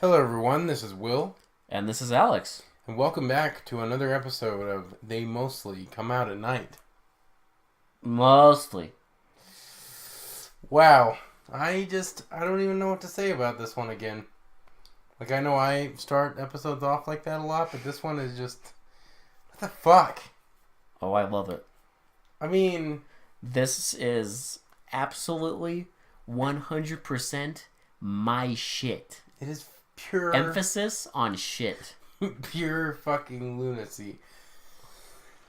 Hello everyone, this is Will, And this is Alex. and welcome back to another episode of They Mostly Come Out at Night. Mostly. Wow, I don't even know what to say about this one again. Like, I know I start episodes off like that a lot, but this one is just, what the fuck? Oh, I love it. I mean, This is absolutely 100% my shit. it is pure, Emphasis on shit. pure fucking lunacy.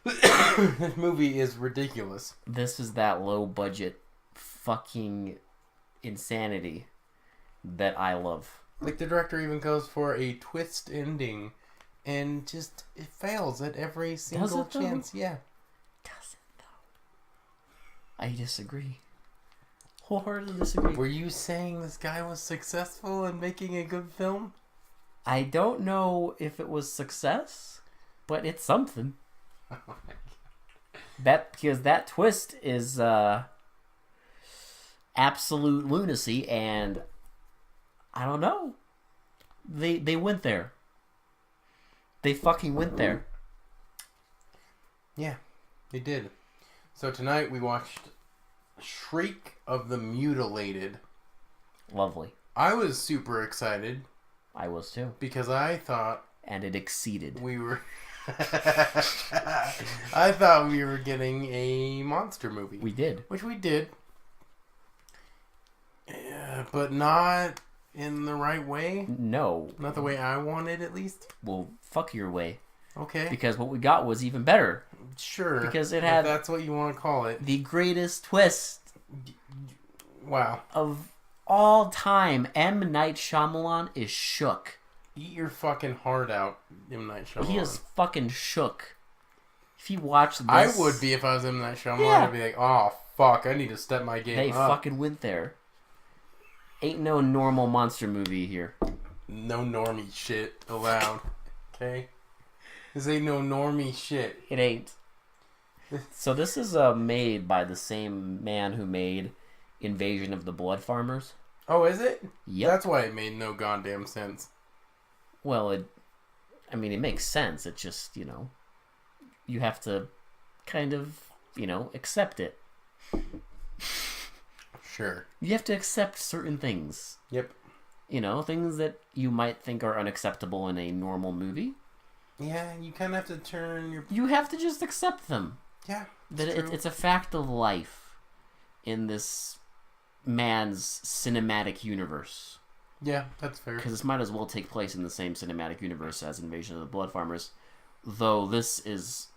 This movie is ridiculous. This is that low budget fucking insanity that I love. Like, the director even goes for a twist ending, and just, it fails at every single it, though? chance. Yeah. Does it though? I disagree. Wholeheartedly disagree. Were you saying this guy was successful in making a good film? I don't know if it was success, but it's something. Oh my Because that twist is absolute lunacy, and I don't know. They went there. They fucking went there. Yeah, they did. So tonight we watched Shriek of the Mutilated. Lovely. I was super excited I was too. because I thought And it exceeded. we were I thought we were getting a monster movie. We did. Which we did. Yeah, but not in the right way. No. Not the way I wanted, at least. Well, fuck your way. Okay. Because what we got was even better. Sure. Because it if had that's what you want to call it. the greatest twist Wow. of all time. M. Night Shyamalan is shook. Eat your fucking heart out, M. Night Shyamalan. He is fucking shook. If you watch this... I would be if I was M. Night Shyamalan. Yeah. I'd be like, oh, fuck, I need to step my game They up. fucking went there. Ain't no normal monster movie here. No normie shit allowed. Okay? This ain't no normie shit. It ain't. So this is made by the same man who made Invasion of the Blood Farmers. Oh, is it? Yep. That's why it made no goddamn sense. Well, it makes sense. It just, you have to kind of, accept it. Sure. You have to accept certain things. Yep. Things that you might think are unacceptable in a normal movie. Yeah, you kind of have to turn your... You have to just accept them. Yeah, That it's a fact of life in this man's cinematic universe. Yeah, that's fair. Because this might as well take place in the same cinematic universe as Invasion of the Blood Farmers. Though this is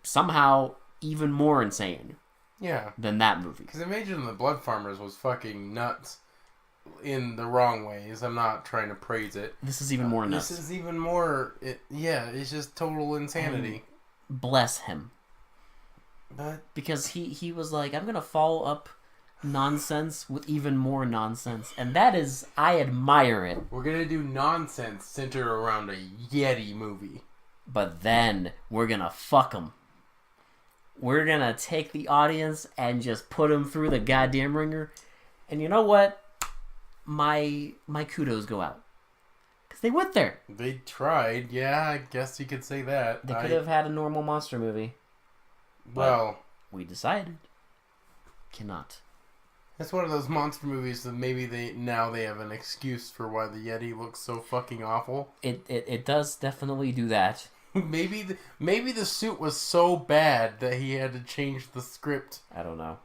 somehow even more insane Yeah. than that movie. Because Invasion of the Blood Farmers was fucking nuts in the wrong ways. I'm not trying to praise it. This is even more nuts. This is even more... it's just total insanity. Bless him. But... Because he was like, I'm going to follow up nonsense with even more nonsense. And that is, I admire it. We're gonna do nonsense centered around a Yeti movie. But then we're going to fuck them. We're going to take the audience and just put them through the goddamn ringer. And you know what? My kudos go out. Because they went there. They tried, yeah, I guess you could say that. They could have had a normal monster movie. Well, We decided. Cannot. it's one of those monster movies that maybe they have an excuse for why the Yeti looks so fucking awful. It does definitely do that. maybe the suit was so bad that he had to change the script I don't know.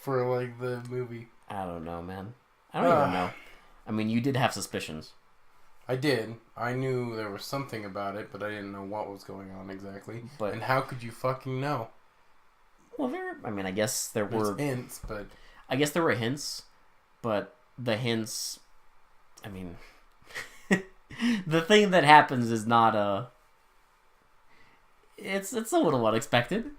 for like the movie. I don't know, man. I don't even know. I mean, you did have suspicions. I did. I knew there was something about it, but I didn't know what was going on exactly. But and how could you fucking know? well, I guess there were hints, but I guess there were hints, but the hints, I mean, the thing that happens is not it's a little unexpected.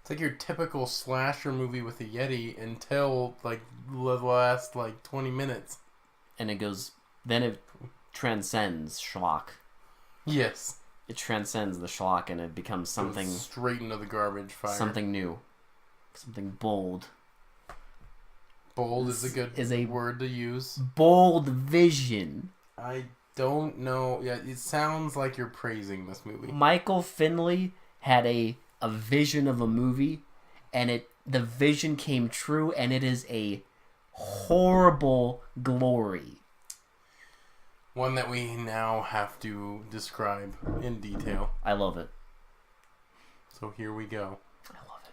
it's like your typical slasher movie with a Yeti until like the last like 20 minutes. And then it transcends schlock. Yes. It transcends the schlock and it becomes something Goes straight into the garbage fire. something new. Something bold. Bold is a good word to use. Bold vision. I don't know. Yeah, it sounds like you're praising this movie. Michael Finley had a vision of a movie, and the vision came true, and it is a horrible glory. One that we now have to describe in detail. I love it. So here we go. I love it.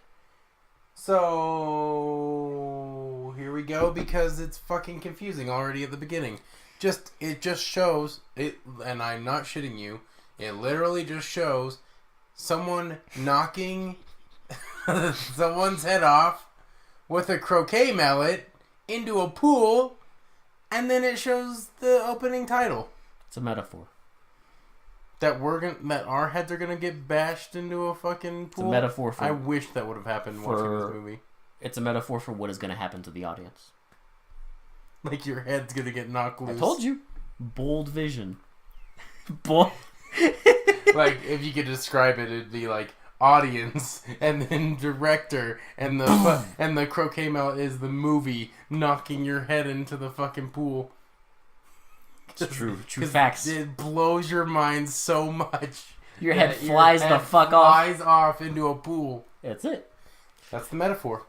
So here we go, because it's fucking confusing already at the beginning. It just shows it, and I'm not shitting you. It literally just shows someone knocking someone's head off with a croquet mallet into a pool, and then it shows the opening title. It's a metaphor. That our heads are gonna get bashed into a fucking pool. It's a metaphor for. I wish that would have happened watching this movie. It's a metaphor for what is gonna happen to the audience. Like your head's gonna get knocked loose. I told you. Bold vision. Bold. Like, if you could describe it, it'd be like audience, and then director, and the croquet mallet is the movie knocking your head into the fucking pool. It's true facts. It blows your mind so much. Your head flies the fuck off. Flies off into a pool. That's it. That's the metaphor.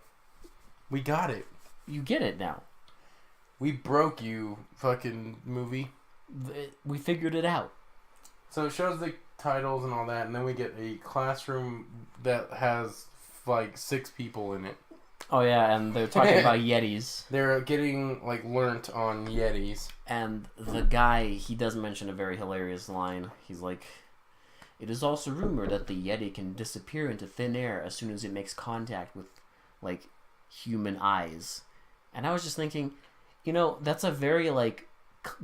We got it. You get it now. We broke you, fucking movie. We figured it out. So it shows the titles and all that, and then we get a classroom that has like 6 people in it. Oh yeah, and they're talking about Yetis. They're getting like learnt on Yetis. And the guy, he does mention a very hilarious line. He's like, "It is also rumored that the Yeti can disappear into thin air as soon as it makes contact with like human eyes." And I was just thinking, that's a very like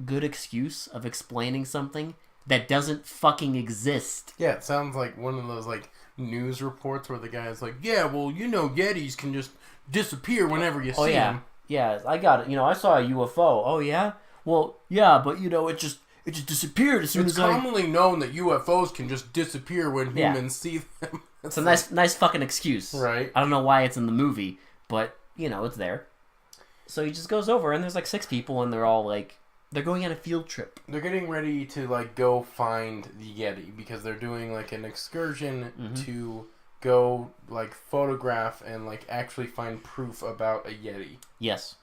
good excuse of explaining something that doesn't fucking exist. Yeah, it sounds like one of those like news reports where the guy's like, "Yeah, well, Yetis can just disappear whenever you see them." Yeah, I got it. I saw a UFO. Oh yeah? Well, yeah, but it just disappeared as soon as It's commonly known that UFOs can just disappear when humans see them. It's a nice fucking excuse. Right. I don't know why it's in the movie, but it's there. So he just goes over, and there's like 6 people, and they're all like, they're going on a field trip. They're getting ready to like go find the Yeti because they're doing like an excursion to go like photograph and like actually find proof about a Yeti. Yes.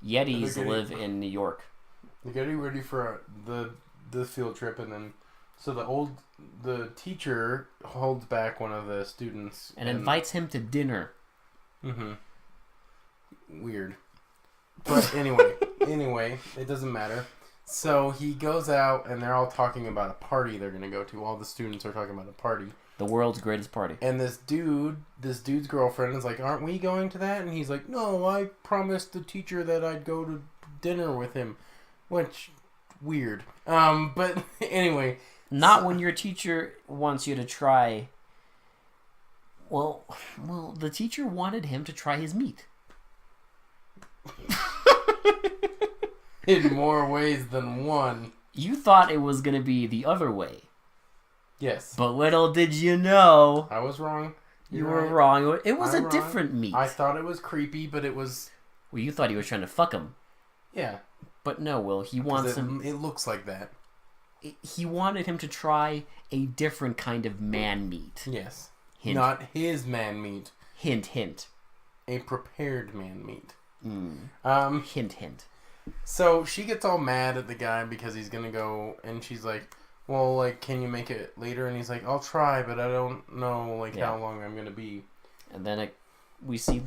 Yetis live in New York. They're getting ready for the field trip, and then the teacher holds back one of the students and invites him to dinner. Weird. But anyway, it doesn's matter. So he goes out, and they're all talking about a party they're gonna go to. All the students are talking about a party. The world's greatest party. And this dude's girlfriend is like, "Aren't we going to that?" And he's like, "No, I promised the teacher that I'd go to dinner with him." Which, weird. But anyway. Not when your teacher wants you to try... Well, the teacher wanted him to try his meat. In more ways than one. You thought it was going to be the other way. Yes. But little did you know... I was wrong. You were wrong. It was a different meat. I thought it was creepy, but it was... Well, you thought he was trying to fuck him. Yeah. But no, Will. He wants him... It looks like that. He wanted him to try a different kind of man meat. Yes. Hint. Not his man meat. Hint, hint. A prepared man meat. Hint, hint. So she gets all mad at the guy because he's gonna go, and she's like, "Well, like, can you make it later?" And he's like, "I'll try, but I don't know how long I'm gonna be." And then we see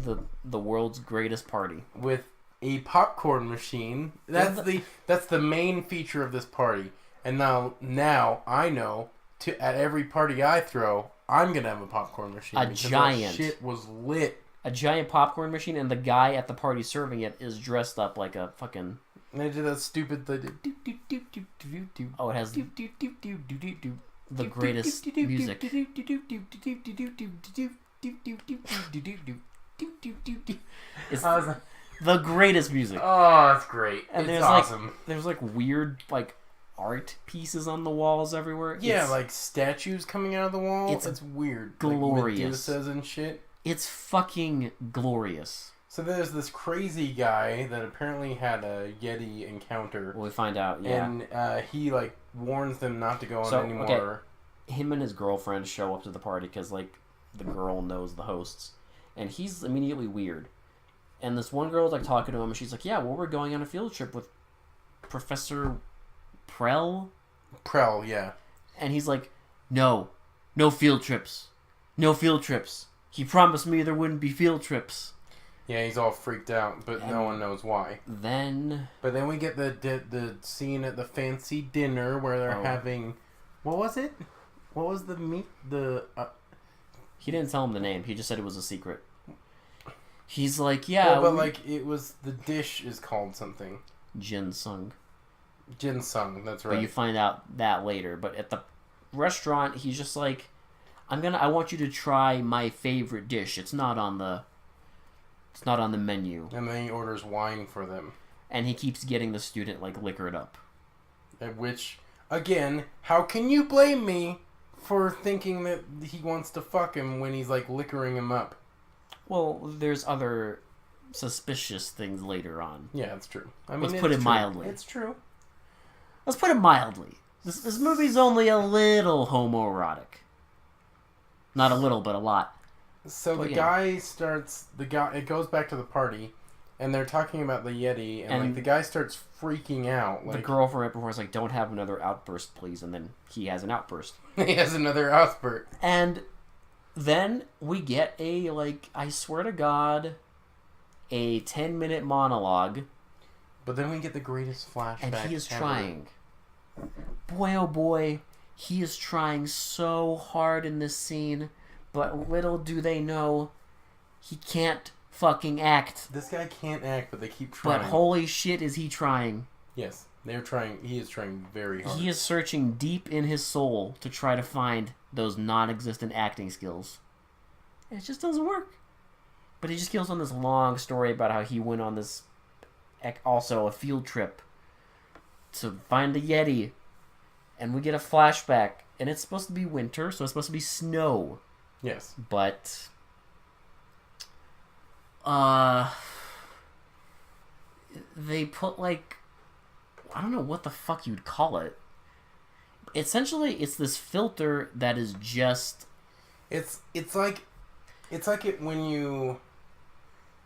the world's greatest party with a popcorn machine. That's the main feature of this party. And now I know at every party I throw, I'm gonna have a popcorn machine. That shit was lit. A giant popcorn machine, and the guy at the party serving it is dressed up like a fucking... And they did that stupid... Oh, it has the greatest music. It's the greatest music. Oh, that's great. And it's awesome. There's like weird art pieces on the walls everywhere. Yeah, like statues coming out of the wall. It's weird. Glorious. Like Medusas and shit. It's fucking glorious. So there's this crazy guy that apparently had a Yeti encounter. Well, we find out, yeah. And he, like, warns them not to go on anymore. Okay. Him and his girlfriend show up to the party because, like, the girl knows the hosts. And he's immediately weird. And this one girl's, like, talking to him, and she's like, yeah, well, we're going on a field trip with Professor Prell? Prell, yeah. And he's like, no field trips. No field trips. He promised me there wouldn't be field trips. Yeah, he's all freaked out, but no one knows why. But then we get the scene at the fancy dinner where they're having... What was it? What was the meat? He didn't tell him the name. He just said it was a secret. He's like, yeah... Well, but, like, it was... The dish is called something. Ginseng. Ginseng, that's right. But you find out that later. But at the restaurant, he's just like, I want you to try my favorite dish. It's not on the menu. And then he orders wine for them. And he keeps getting the student, like, liquored up. At which, again, how can you blame me for thinking that he wants to fuck him when he's, like, liquoring him up? Well, there's other suspicious things later on. Yeah, it's true. Let's put it mildly. It's true. Let's put it mildly. This movie's only a little homoerotic. Not a little, but a lot. So it goes back to the party, and they're talking about the Yeti, and like, the guy starts freaking out. Like, the girlfriend right before is like, don't have another outburst, please, and then he has an outburst. He has another outburst. And then we get a, like, I swear to God, a 10-minute monologue. But then we get the greatest flashback and he is ever. Trying. Boy, oh boy, he is trying so hard in this scene, but little do they know, he can't fucking act. This guy can't act, but they keep trying. But holy shit, is he trying. Yes, they're trying. He is trying very hard. He is searching deep in his soul to try to find those non-existent acting skills. And it just doesn't work. But he just goes on this long story about how he went on this, also a field trip, to find a Yeti. And we get a flashback. And it's supposed to be winter, so it's supposed to be snow. Yes. But they put, like, I don't know what the fuck you'd call it. Essentially, it's this filter that is just... It's like it when you...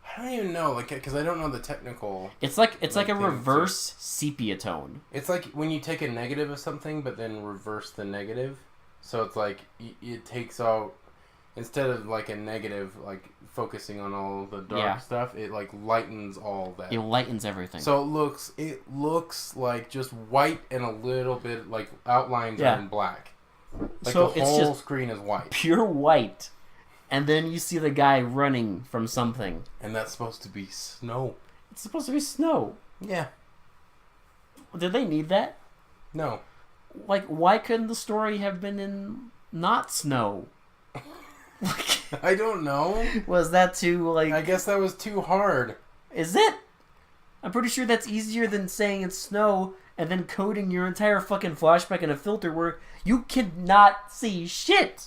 I don't even know, like, because I don't know the technical... It's like a reverse sepia tone. It's like when you take a negative of something, but then reverse the negative. So it's like, it takes out... Instead of, like, a negative, like, focusing on all the dark stuff, it, like, lightens all that. It lightens everything. So it looks like just white and a little bit, like, outlines are in black. Like, so the it's whole just screen is white. Pure white. And then you see the guy running from something. And that's supposed to be snow. It's supposed to be snow. Yeah. Did they need that? No. Like, why couldn't the story have been in not snow? I don't know. Was that too, like... I guess that was too hard. Is it? I'm pretty sure that's easier than saying it's snow and then coding your entire fucking flashback in a filter where you cannot see shit.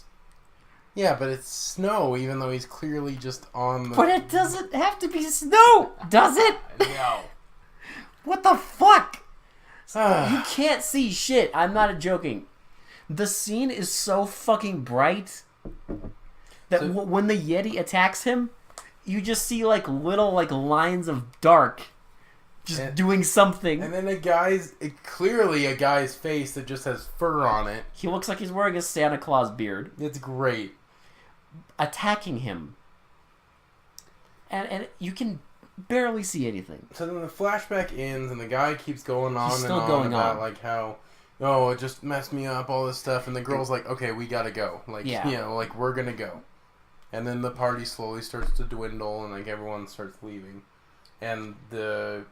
Yeah, but it's snow, even though he's clearly just on the... But it doesn't have to be snow, does it? No. What the fuck? You can't see shit. I'm not joking. The scene is so fucking bright that when the Yeti attacks him, you just see, like, little, like, lines of dark just doing something. And then clearly a guy's face that just has fur on it. He looks like he's wearing a Santa Claus beard. It's great. Attacking him. And you can barely see anything. So then the flashback ends and the guy keeps going on He's and still on going about on. like how, oh, it just messed me up, all this stuff. And the girl's like, okay, we gotta go. Like, you know, like, we're gonna go. And then the party slowly starts to dwindle and, like, everyone starts leaving. And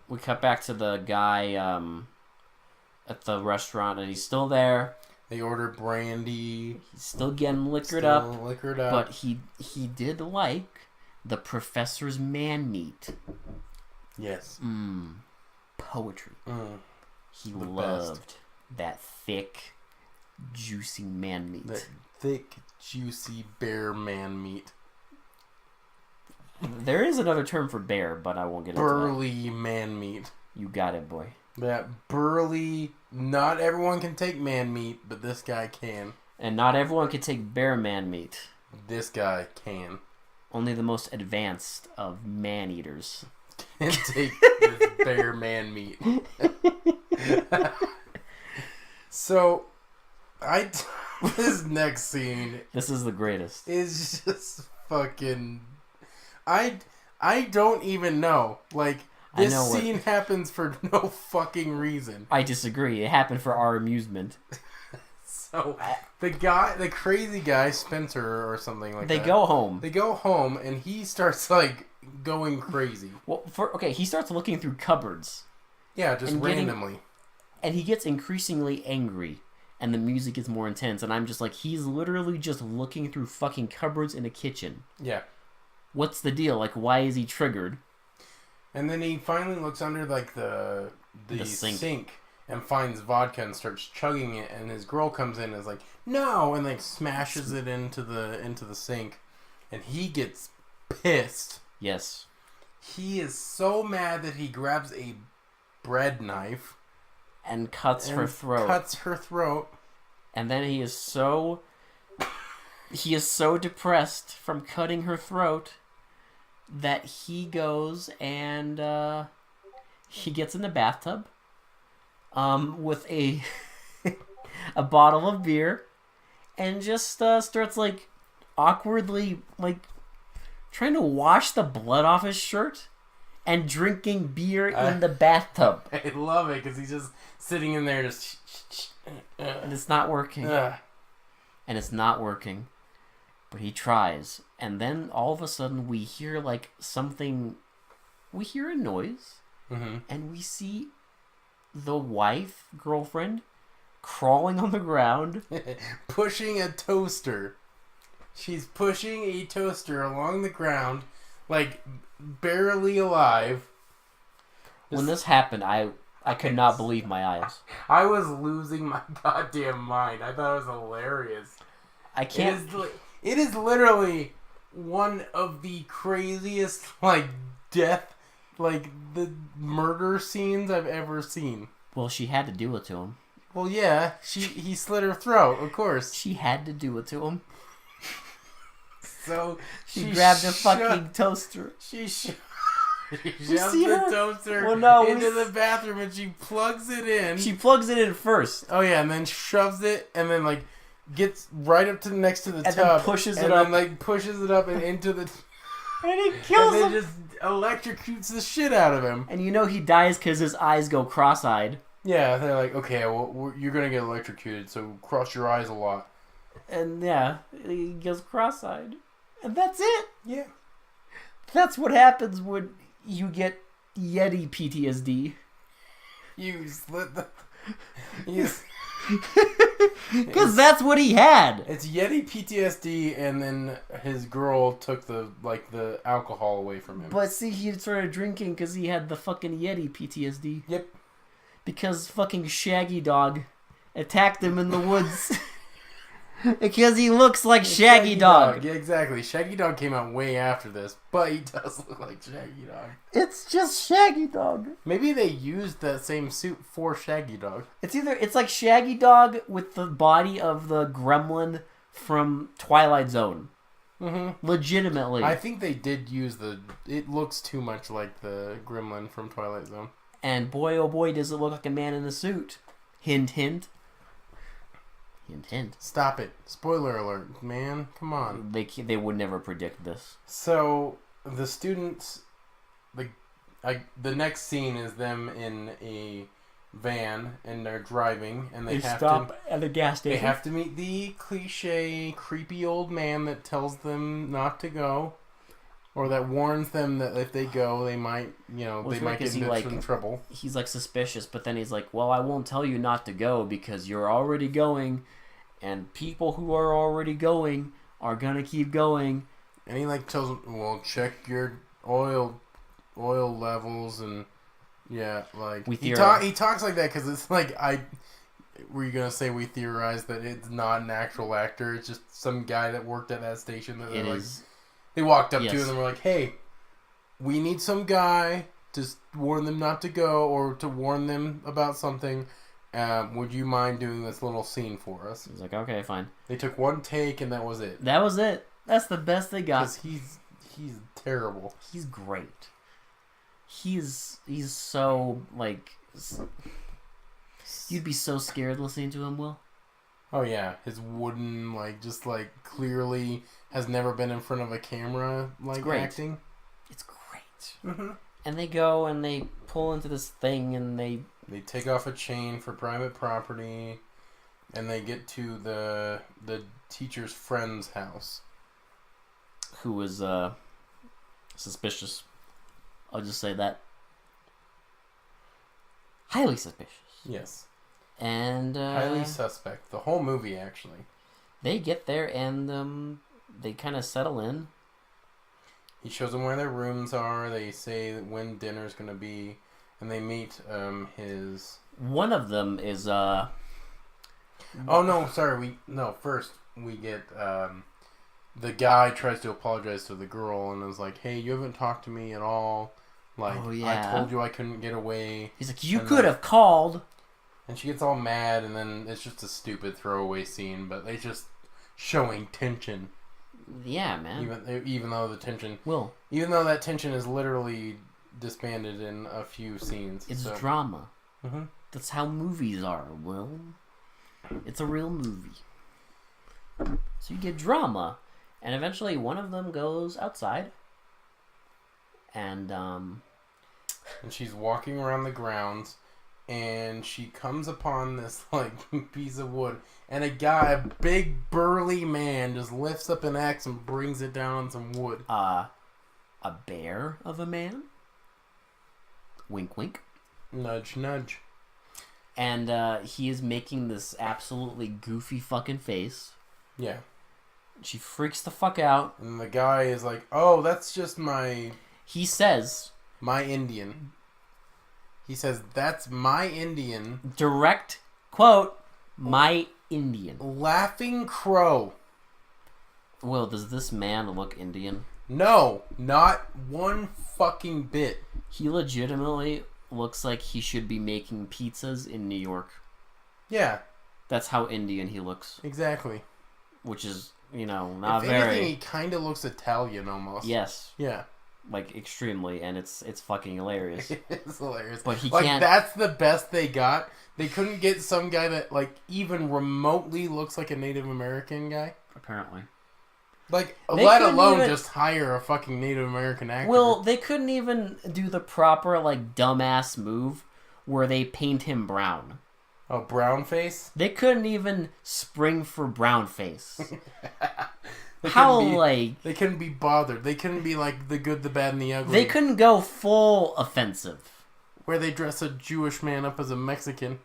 we cut back to the guy at the restaurant and he's still there. They order brandy. He's still getting liquored up. But he did like the professor's man meat. Yes. Poetry. He The loved that thick, juicy man meat. That thick, juicy bear man meat. There is another term for bear, but I won't get into that. Burly man meat. You got it, boy. That burly. Not everyone can take man meat, but this guy can. And not everyone can take bear man meat. This guy can. Only the most advanced of man eaters Can take this bear man meat. So, this next scene. This is the greatest. Is just fucking. I don't even know. Like, this scene happens for no fucking reason. I disagree. It happened for our amusement. So, the crazy guy, Spencer or something like that. They go home. They go home, and he starts, like, going crazy. Well, he starts looking through cupboards. Yeah, just randomly. And he gets increasingly angry. And the music is more intense. And I'm just like, he's literally just looking through fucking cupboards in a kitchen. Yeah. What's the deal? Like, why is he triggered? And then he finally looks under, like, the sink and finds vodka and starts chugging it. And his girl comes in and is like, no! And, like, smashes it into the sink. And he gets pissed. Yes. He is so mad that he grabs a bread knife. And cuts her throat. And then he is so depressed from cutting her throat that he goes and he gets in the bathtub with a a bottle of beer and just starts like awkwardly like trying to wash the blood off his shirt and drinking beer in the bathtub. I love it because he's just sitting in there just and it's not working. And it's not working. But he tries. And then all of a sudden we hear like something. We hear a noise. Mm-hmm. And we see the girlfriend, crawling on the ground. Pushing a toaster. She's pushing a toaster along the ground. Like, barely alive. When this happened, I could not believe my eyes. I was losing my goddamn mind. I thought it was hilarious. I can't... It is literally one of the craziest, like, death, like, the murder scenes I've ever seen. Well, she had to do it to him. Well, yeah. He slit her throat, of course. She had to do it to him. So she grabbed a fucking toaster. She shoves the toaster into the bathroom and she plugs it in. She plugs it in first. Oh yeah, and then shoves it and then like gets right up to next to the tub. Then pushes it up. And then like pushes it up and into the and he kills him. And then just electrocutes the shit out of him. And you know he dies because his eyes go cross-eyed. Yeah, they're like, okay, well, you're gonna get electrocuted, so cross your eyes a lot. And yeah, he goes cross-eyed. And that's it. Yeah. That's what happens when you get Yeti PTSD. You slit the... Because that's what he had. It's Yeti PTSD, and then his girl took the alcohol away from him. But see, he started drinking because he had the fucking Yeti PTSD. Yep. Because fucking Shaggy Dog attacked him in the woods. Because he looks like Shaggy Dog. Yeah, exactly. Shaggy Dog came out way after this, but he does look like Shaggy Dog. It's just Shaggy Dog. Maybe they used that same suit for Shaggy Dog. It's like Shaggy Dog with the body of the gremlin from Twilight Zone. Mm-hmm. Legitimately. I think they did use it looks too much like the gremlin from Twilight Zone. And boy, oh boy, does it look like a man in a suit. Hint, hint. Hint, hint. Stop it. Spoiler alert, man. Come on. They would never predict this. So, the students... The next scene is them in a van, and they're driving, and they have stop at the gas station. They have to meet the cliche, creepy old man that tells them not to go, or that warns them that if they go, they might, they might get into some trouble. He's like suspicious, but then he's like, well, I won't tell you not to go because you're already going, and people who are already going are gonna keep going. And he like tells them, well, check your oil levels, and yeah, like he talks like that because it's like were you gonna say we theorized that it's not an actual actor? It's just some guy that worked at that station that they walked up to and they were like, hey, we need some guy to warn them not to go or to warn them about something. Would you mind doing this little scene for us? He's like, okay, fine. They took one take and that was it. That was it. That's the best they got. Because he's terrible. He's great. He's so, like... You'd be so scared listening to him, Will. Oh, yeah. His wooden, clearly has never been in front of a camera, acting. It's great. Mm-hmm. And they go and they pull into this thing and they take off a chain for private property, and they get to the teacher's friend's house. Who is, suspicious. I'll just say that. Highly suspicious. Yes. And highly suspect. The whole movie, actually. They get there and they kind of settle in. He shows them where their rooms are. They say when dinner's gonna be, and they meet his. One of them is Oh no! Sorry. First we get the guy tries to apologize to the girl and is like, "Hey, you haven't talked to me at all. I told you I couldn't get away." He's like, "You could have called." And she gets all mad, and then it's just a stupid throwaway scene, but they just showing tension. Yeah, man. Even though the tension... Will. Even though that tension is literally disbanded in a few scenes. It's drama. Mm-hmm. That's how movies are, Will. It's a real movie. So you get drama. And eventually one of them goes outside. And she's walking around the grounds... And she comes upon this, piece of wood. And a big burly man, just lifts up an axe and brings it down on some wood. A bear of a man? Wink, wink. Nudge, nudge. And he is making this absolutely goofy fucking face. Yeah. She freaks the fuck out. And the guy is like, "Oh, that's just my..." He says... My Indian. He says, "That's my Indian." Direct quote, "My Indian." Laughing Crow. Will, does this man look Indian? No, not one fucking bit. He legitimately looks like he should be making pizzas in New York. Yeah. That's how Indian he looks. Exactly. Which is, not if very... anything, he kind of looks Italian almost. Yes. Yeah. Extremely, and it's fucking hilarious. It's hilarious. But he can't... that's the best they got. They couldn't get some guy that, even remotely looks like a Native American guy. Apparently. Let alone just hire a fucking Native American actor. Well, they couldn't even do the proper, dumbass move where they paint him brown. Oh, brown face? They couldn't even spring for brown face. They couldn't be bothered. They couldn't be the good, the bad, and the ugly. They couldn't go full offensive. Where they dress a Jewish man up as a Mexican.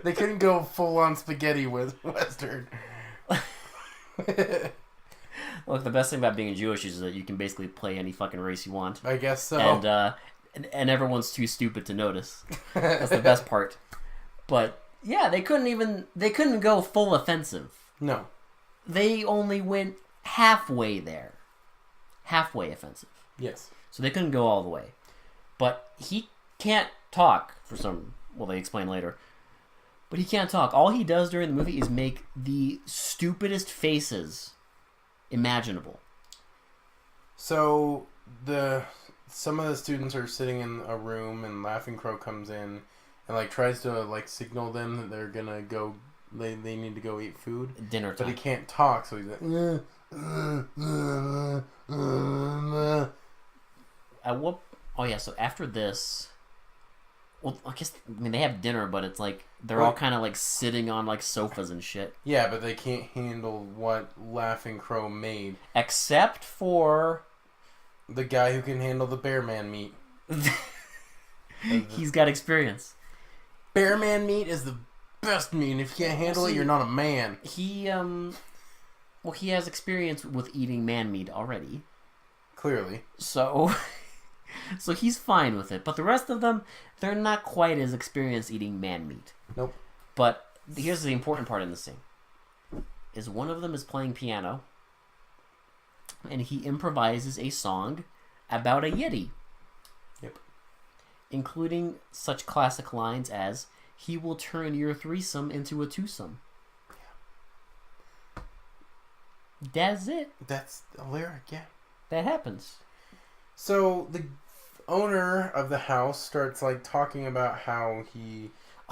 They couldn't go full on spaghetti with Western. Look, the best thing about being Jewish is that you can basically play any fucking race you want. I guess so. And everyone's too stupid to notice. That's the best part. But yeah, they couldn't go full offensive. No. They only went halfway there. Halfway offensive. Yes. So they couldn't go all the way. But he can't talk they explain later. But he can't talk. All he does during the movie is make the stupidest faces imaginable. So some of the students are sitting in a room and Laughing Crow comes in and tries to signal them that they're gonna go. They need to go eat food. Dinner time. But he can't talk, so he's like. So after this, I guess they have dinner, but it's they're all kind of sitting on sofas and shit. Yeah, but they can't handle what Laughing Crow made, except for the guy who can handle the bear man meat. He's got experience. Bear man meat is the best meat. And if you can't handle it, you're not a man. He has experience with eating man meat already. Clearly. So he's fine with it. But the rest of them, they're not quite as experienced eating man meat. Nope. But here's the important part in this scene. Is one of them is playing piano. and he improvises a song about a Yeti. Yep. Including such classic lines as, "He will turn your threesome into a twosome." That's it. That's a lyric, yeah. That happens. So the owner of the house starts like talking about how he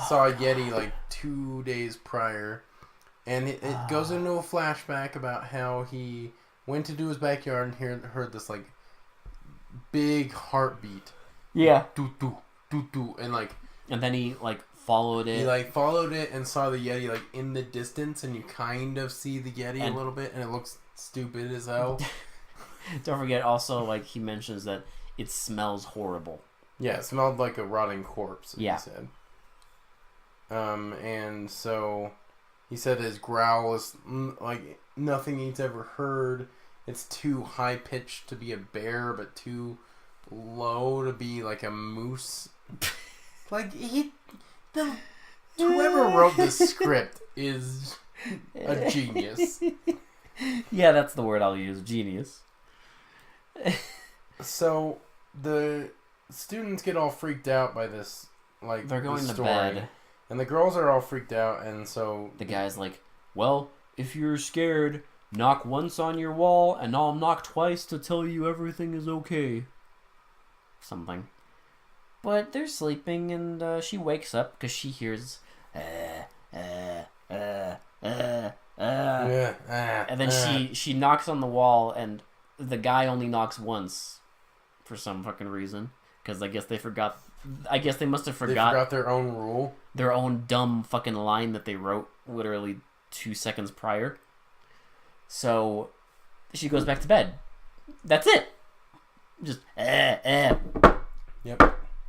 saw a Yeti like 2 days prior, and it goes into a flashback about how he went to do his backyard and heard this like big heartbeat. Yeah. Doo doo doo doo, and then he like followed it. He like followed it and saw the Yeti like in the distance, and you kind of see the Yeti a little bit, and it looks stupid as hell. Don't forget also, like, he mentions that it smells horrible. Yeah, it smelled like a rotting corpse, yeah. He said. And so he said his growl is like nothing he's ever heard. It's too high pitched to be a bear, but too low to be like a moose. Like whoever wrote this script is a genius. Yeah, that's the word I'll use. Genius. So the students get all freaked out by this, like, they're going to story, bed, and the girls are all freaked out, and so the guy's like, "Well, if you're scared, knock once on your wall, and I'll knock twice to tell you everything is okay." Something. But they're sleeping, and she wakes up because she hears, and then she knocks on the wall, and the guy only knocks once for some fucking reason, because I guess they forgot. I guess they must have forgot. They forgot their own rule, their own dumb fucking line that they wrote literally 2 seconds prior. So she goes back to bed. That's it. Just Yep.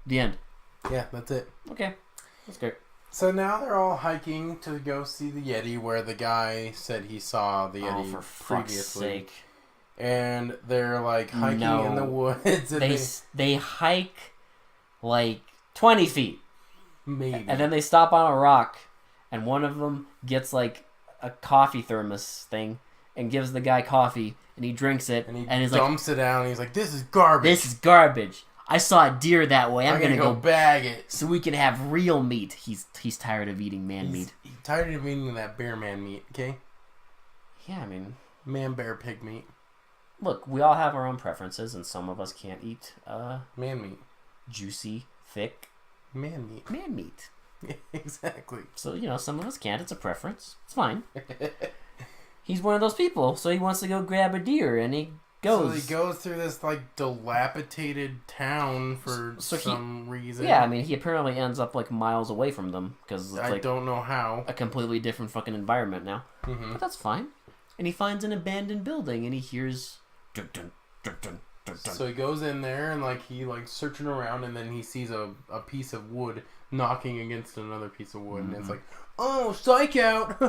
The end. Yeah, that's it. Okay, that's great. So now they're all hiking to go see the Yeti, where the guy said he saw the Yeti for fuck's sake. And they're like hiking in the woods. And they hike like 20 feet. Maybe. And then they stop on a rock, and one of them gets like a coffee thermos thing and gives the guy coffee, and he drinks it, and he he's dumps it out, and he's like, "This is garbage. This is garbage. I saw a deer that way. I'm gonna go bag it so we can have real meat." He's tired of eating meat. He's tired of eating that bear man meat. Okay. Yeah, I mean, man, bear, pig meat. Look, we all have our own preferences, and some of us can't eat man meat, juicy, thick man meat. Man meat. Exactly. So some of us can't. It's a preference. It's fine. He's one of those people, so he wants to go grab a deer, and he goes. So he goes through this like dilapidated town for some reason. Yeah, I mean, he apparently ends up like miles away from them because it's I don't know how. A completely different fucking environment now. Mm-hmm. But that's fine. And he finds an abandoned building, and he hears. Dun, dun, dun, dun, dun, dun. So he goes in there and he searching around, and then he sees a piece of wood knocking against another piece of wood, and it's like, "Oh, psych out!"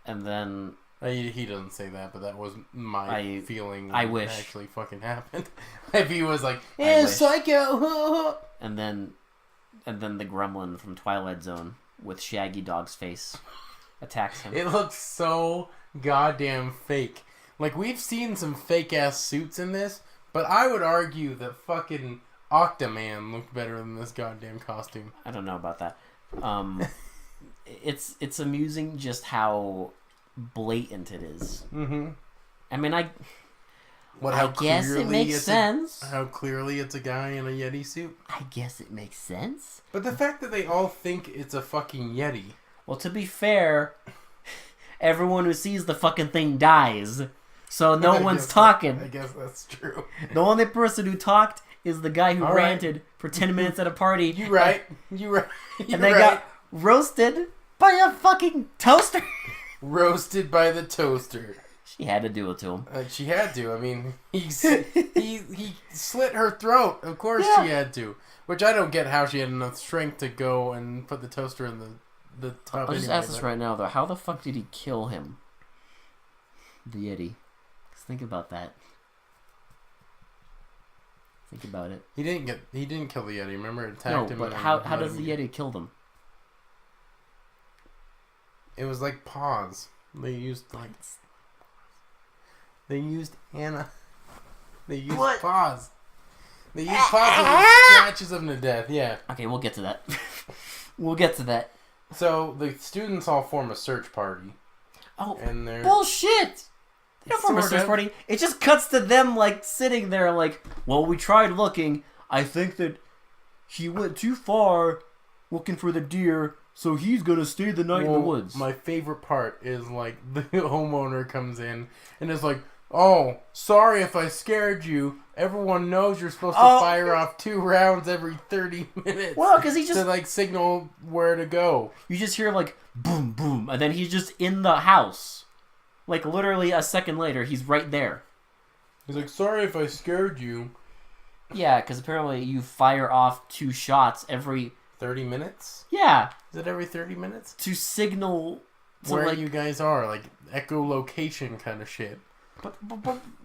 And then he doesn't say that, but that was my feeling. I wish it actually fucking happened. If he was like, "Yeah, psych out," and then the gremlin from Twilight Zone with Shaggy Dog's face attacks him. It looks so goddamn fake. Like, we've seen some fake ass suits in this, but I would argue that fucking Octoman looked better than this goddamn costume. I don't know about that. It's amusing just how blatant it is. Mm-hmm. I mean, I guess it makes sense. How clearly it's a guy in a Yeti suit. I guess it makes sense. But the fact that they all think it's a fucking Yeti. Well, to be fair, everyone who sees the fucking thing dies. So no one's talking. I guess that's true. The only person who talked is the guy who ranted for 10 minutes at a party. You right. And they got roasted by a fucking toaster. Roasted by the toaster. She had to do it to him. She had to. I mean, he slit her throat. Of course she had to. Which I don't get how she had enough strength to go and put the toaster in the tub. I'll just ask this right now, though. How the fuck did he kill him? The Yeti. Think about that. Think about it. He didn't kill the Yeti. Remember, it attacked him. No, but how does the Yeti kill them? It was like paws. They used They used Anna. They used What? paws. They used paws and scratches them to death. Yeah. Okay, we'll get to that. We'll get to that. So the students all form a search party. Oh, and they're bullshit! They don't form a search party. It just cuts to them like sitting there, like, well, we tried looking. I think that he went too far looking for the deer, so he's gonna stay the night in the woods. My favorite part is like the homeowner comes in and is like, "Oh, sorry if I scared you. Everyone knows you're supposed to fire off 2 rounds every 30 minutes." Well, because he just to like signal where to go. You just hear like boom, boom, and then he's just in the house. Like literally a second later, he's right there. He's like, "Sorry if I scared you." Yeah, because apparently you fire off 2 shots every 30 minutes? Yeah. Is it every 30 minutes? To signal to where like, you guys are, like echolocation kind of shit. But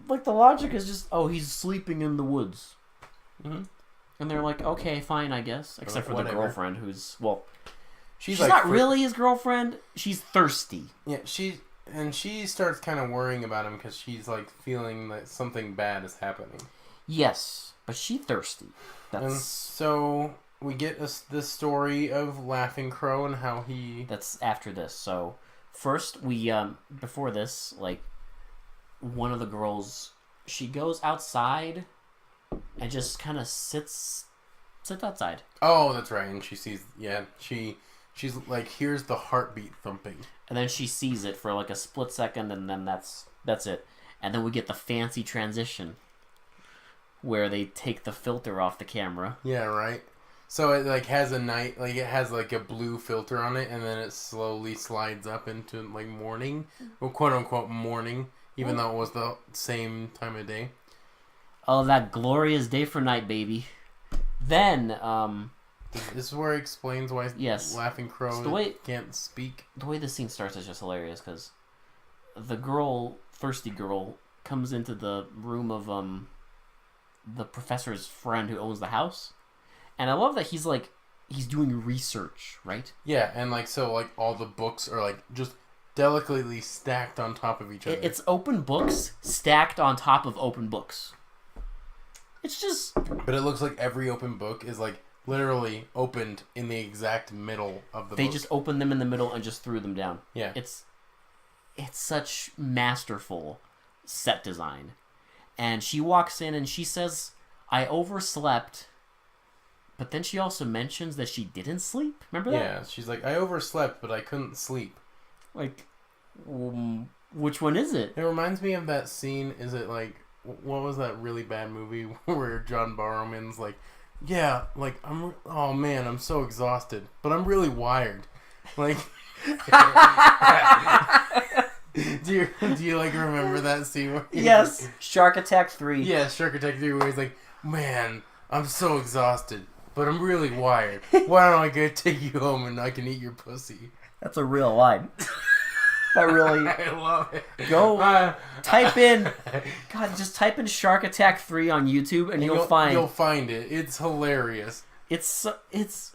like the logic is just, oh, he's sleeping in the woods. Mm-hmm. And they're like, okay, fine, I guess. Except for the girlfriend who's, well, she's like, not really his girlfriend. She's thirsty. Yeah, she starts kind of worrying about him because she's like feeling that something bad is happening. Yes, but she's thirsty. And so we get this story of Laughing Crow and how he... That's after this. So first we, before this, like, one of the girls, she goes outside and just kind of sits outside. Oh, that's right. And she sees, she's like, hears the heartbeat thumping. And then she sees it for like a split second, and then that's it. And then we get the fancy transition where they take the filter off the camera. Yeah, right. So it like has it has like a blue filter on it, and then it slowly slides up into like morning, or quote unquote morning, even though it was the same time of day. Oh, that glorious day for night, baby. Then, this is where it explains why Laughing Crow can't speak. The way this scene starts is just hilarious, because the girl, thirsty girl, comes into the room of the professor's friend who owns the house. And I love that he's doing research, right? Yeah, and like, so like all the books are like just delicately stacked on top of each other. It's open books stacked on top of open books. It's just... But it looks like every open book is like literally opened in the exact middle of the book. They just opened them in the middle and just threw them down. Yeah. It's such masterful set design. And she walks in and she says, "I overslept." But then she also mentions that she didn't sleep. Remember that? Yeah, she's like, "I overslept, but I couldn't sleep." Like, which one is it? It reminds me of that scene. Is it like, what was that really bad movie where John Barrowman's like, "Yeah, like oh man, I'm so exhausted, but I'm really wired." Like, do you like remember that scene? Where Yes, Shark Attack 3. Yeah, Shark Attack 3, where he's like, "Man, I'm so exhausted, but I'm really wired. Why don't I go take you home and I can eat your pussy?" That's a real line. That really... I love it. Go type in... God, just type in Shark Attack 3 on YouTube and you'll find... You'll find it. It's hilarious. It's...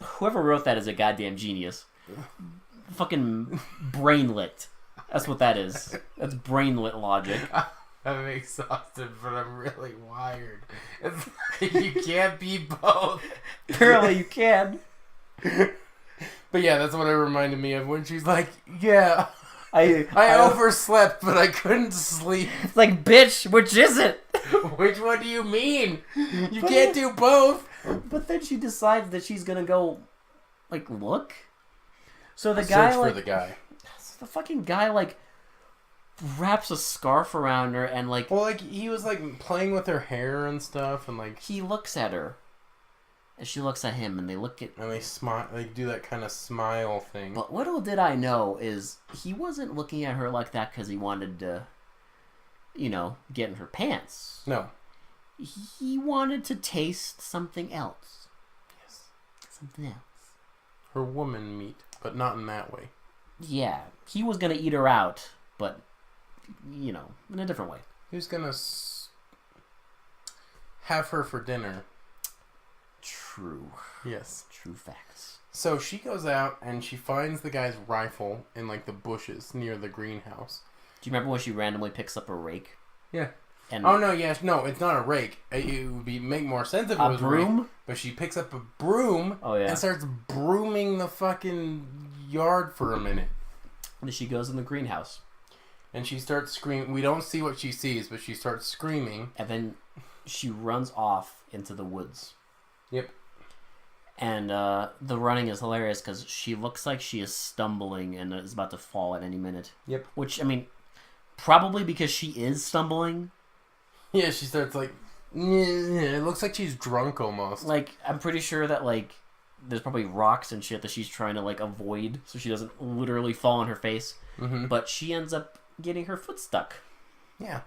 Whoever wrote that is a goddamn genius. Fucking brainlit. That's what that is. That's brainlit logic. I'm exhausted, but I'm really wired. It's like, you can't be both. Apparently you can. But yeah, that's what it reminded me of when she's like, "Yeah, I overslept, but I couldn't sleep." It's like, bitch, which is it? Which one do you mean? You can't do both. But then she decides that she's gonna go, like, look. So the Search for the guy. The fucking guy, like, wraps a scarf around her and, like... Well, like, he was, like, playing with her hair and stuff, and, like... He looks at her. And she looks at him, and they look at... And they smile. They do that kind of smile thing. But little did I know is he wasn't looking at her like that because he wanted to, get in her pants. No. He wanted to taste something else. Yes. Something else. Her woman meat, but not in that way. Yeah. He was going to eat her out, but, in a different way. He was going to have her for dinner. True. Yes. True facts. So she goes out and she finds the guy's rifle in like the bushes near the greenhouse. Do you remember when she randomly picks up a rake? Yeah. And Oh no, yes, no, it's not a rake. It would make more sense if it a was a broom. rake. But she picks up a broom and starts brooming the fucking yard for a minute. And she goes in the greenhouse. And she starts screaming. We don't see what she sees, but she starts screaming. And then she runs off into the woods. Yep. And the running is hilarious because she looks like she is stumbling and is about to fall at any minute. Yep. Which, I mean, probably because she is stumbling. Yeah, she starts like... It looks like she's drunk almost. Like, I'm pretty sure that, like, there's probably rocks and shit that she's trying to, like, avoid so she doesn't literally fall on her face. Mm-hmm. But she ends up getting her foot stuck. Yeah.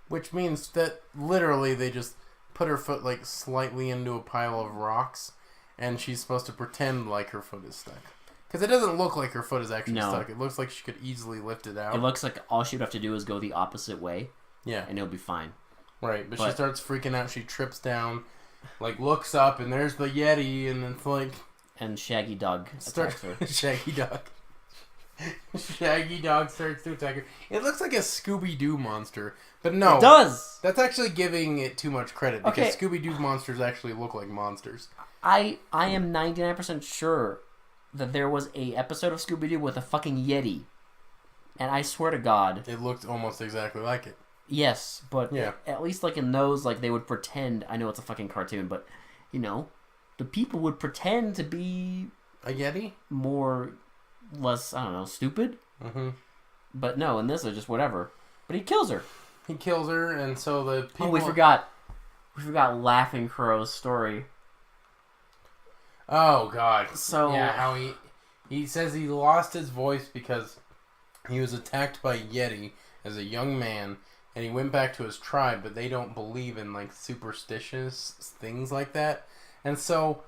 Which means that literally they just put her foot, like, slightly into a pile of rocks, and she's supposed to pretend like her foot is stuck. Because it doesn't look like her foot is actually stuck. It looks like she could easily lift it out. It looks like all she would have to do is go the opposite way. Yeah. And it'll be fine. Right, but she starts freaking out. She trips down, like, looks up, and there's the Yeti, and it's like... And Shaggy Dog attacks her. Shaggy Dog. Shaggy Dog starts to attack her. It looks like a Scooby-Doo monster, but no. It does! That's actually giving it too much credit, because Scooby-Doo monsters actually look like monsters. I am 99% sure that there was a episode of Scooby-Doo with a fucking Yeti. And I swear to God... It looked almost exactly like it. Yes, but at least, like, in those, like, they would pretend... I know it's a fucking cartoon, but, you know, the people would pretend to be... A Yeti? Less, I don't know, stupid? Mm-hmm. But no, in this, it's just whatever. But he kills her. He kills her, and so the people... Oh, we forgot Laughing Crow's story. Oh, God. So... Yeah, how he says he lost his voice because he was attacked by Yeti as a young man... And he went back to his tribe, but they don't believe in, like, superstitious things like that. And so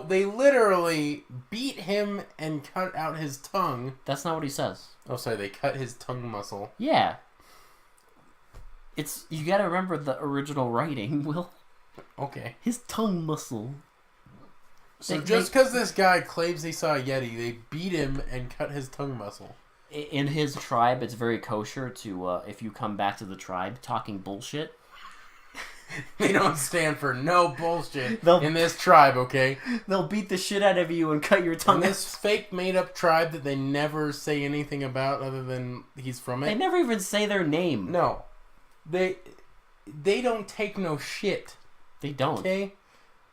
they literally beat him and cut out his tongue. That's not what he says. Oh, sorry, they cut his tongue muscle. Yeah. You gotta remember the original writing, Will. Okay. His tongue muscle. So just because this guy claims he saw a Yeti, they beat him and cut his tongue muscle. In his tribe, it's very kosher to, if you come back to the tribe talking bullshit. They don't stand for no bullshit in this tribe, okay? They'll beat the shit out of you and cut your tongue. In this fake made-up tribe that they never say anything about other than he's from it. They never even say their name. No. They don't take no shit. They don't. Okay?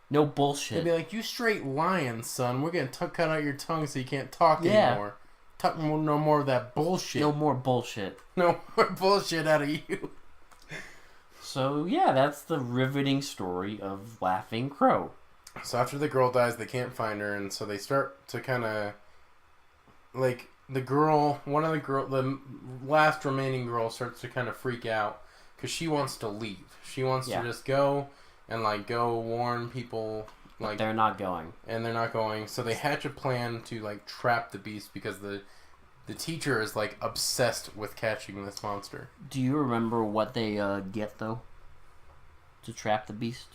No bullshit. They'd be like, you straight lying, son. We're going to cut out your tongue so you can't talk anymore. Talk no more of that bullshit. No more bullshit. No more bullshit out of you. So, yeah, that's the riveting story of Laughing Crow. So after the girl dies, they can't find her, and so they start to kind of... Like, the last remaining girl starts to kind of freak out, because she wants to leave. She wants to just go and, like, go warn people... Like, they're not going. And they're not going. So they hatch a plan to, like, trap the beast because the teacher is, like, obsessed with catching this monster. Do you remember what they get, though? To trap the beast?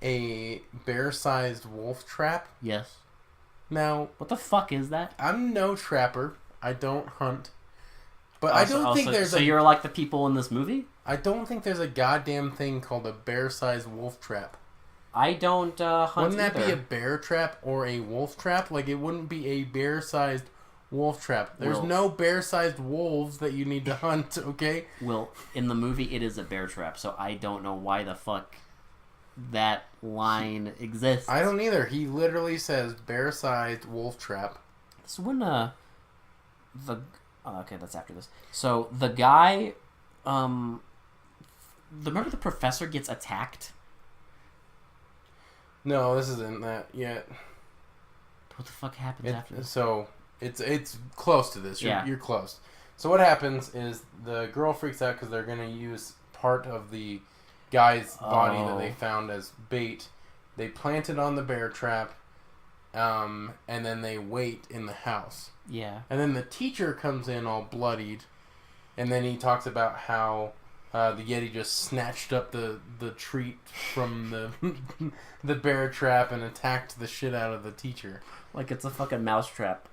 A bear-sized wolf trap? Yes. Now... What the fuck is that? I'm no trapper. I don't hunt. But I don't think there's So you're like the people in this movie? I don't think there's a goddamn thing called a bear-sized wolf trap. I don't hunt Wouldn't that either. be a bear trap or a wolf trap? Like, it wouldn't be a bear-sized wolf trap. There's no bear-sized wolves that you need to hunt, okay? Well, in the movie, it is a bear trap, so I don't know why the fuck that line exists. I don't either. He literally says bear-sized wolf trap. So when, okay, that's after this. So, the guy, remember the professor gets attacked? No, this isn't that yet. What the fuck happens after this? So, it's close to this. You're close. So what happens is the girl freaks out because they're going to use part of the guy's body that they found as bait. They plant it on the bear trap, and then they wait in the house. Yeah. And then the teacher comes in all bloodied, and then he talks about how the Yeti just snatched up the treat from the bear trap and attacked the shit out of the teacher. Like it's a fucking mouse trap.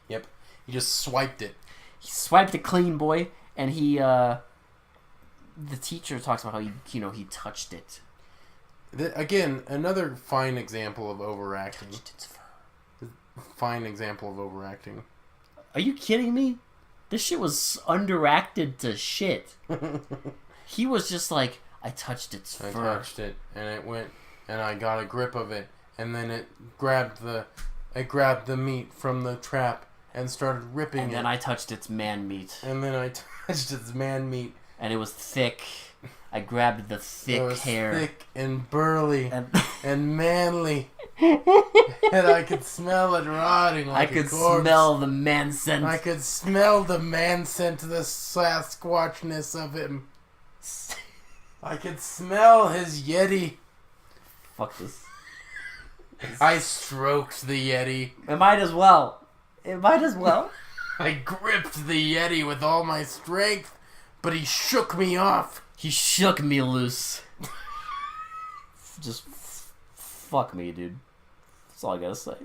Yep. He just swiped it. swiped it clean, boy, and he the teacher talks about how he touched it. Again, another fine example of overacting. Touched its fur. Fine example of overacting. Are you kidding me? This shit was underacted to shit. He was just like, I touched its fur. I touched it, and it went, and I got a grip of it, and then it grabbed the meat from the trap and started ripping it. And then I touched its man meat. And then I touched its man meat. And it was thick. I grabbed the thick it was hair. Thick and burly and manly. and I could smell it rotting like I could a corpse. smell the man scent. I could smell the man scent, the Sasquatchness of him. I could smell his Yeti. Fuck this. I stroked the Yeti. It might as well. I gripped the Yeti with all my strength, but he shook me off. He shook me loose. Just fuck me, dude. That's all I gotta say.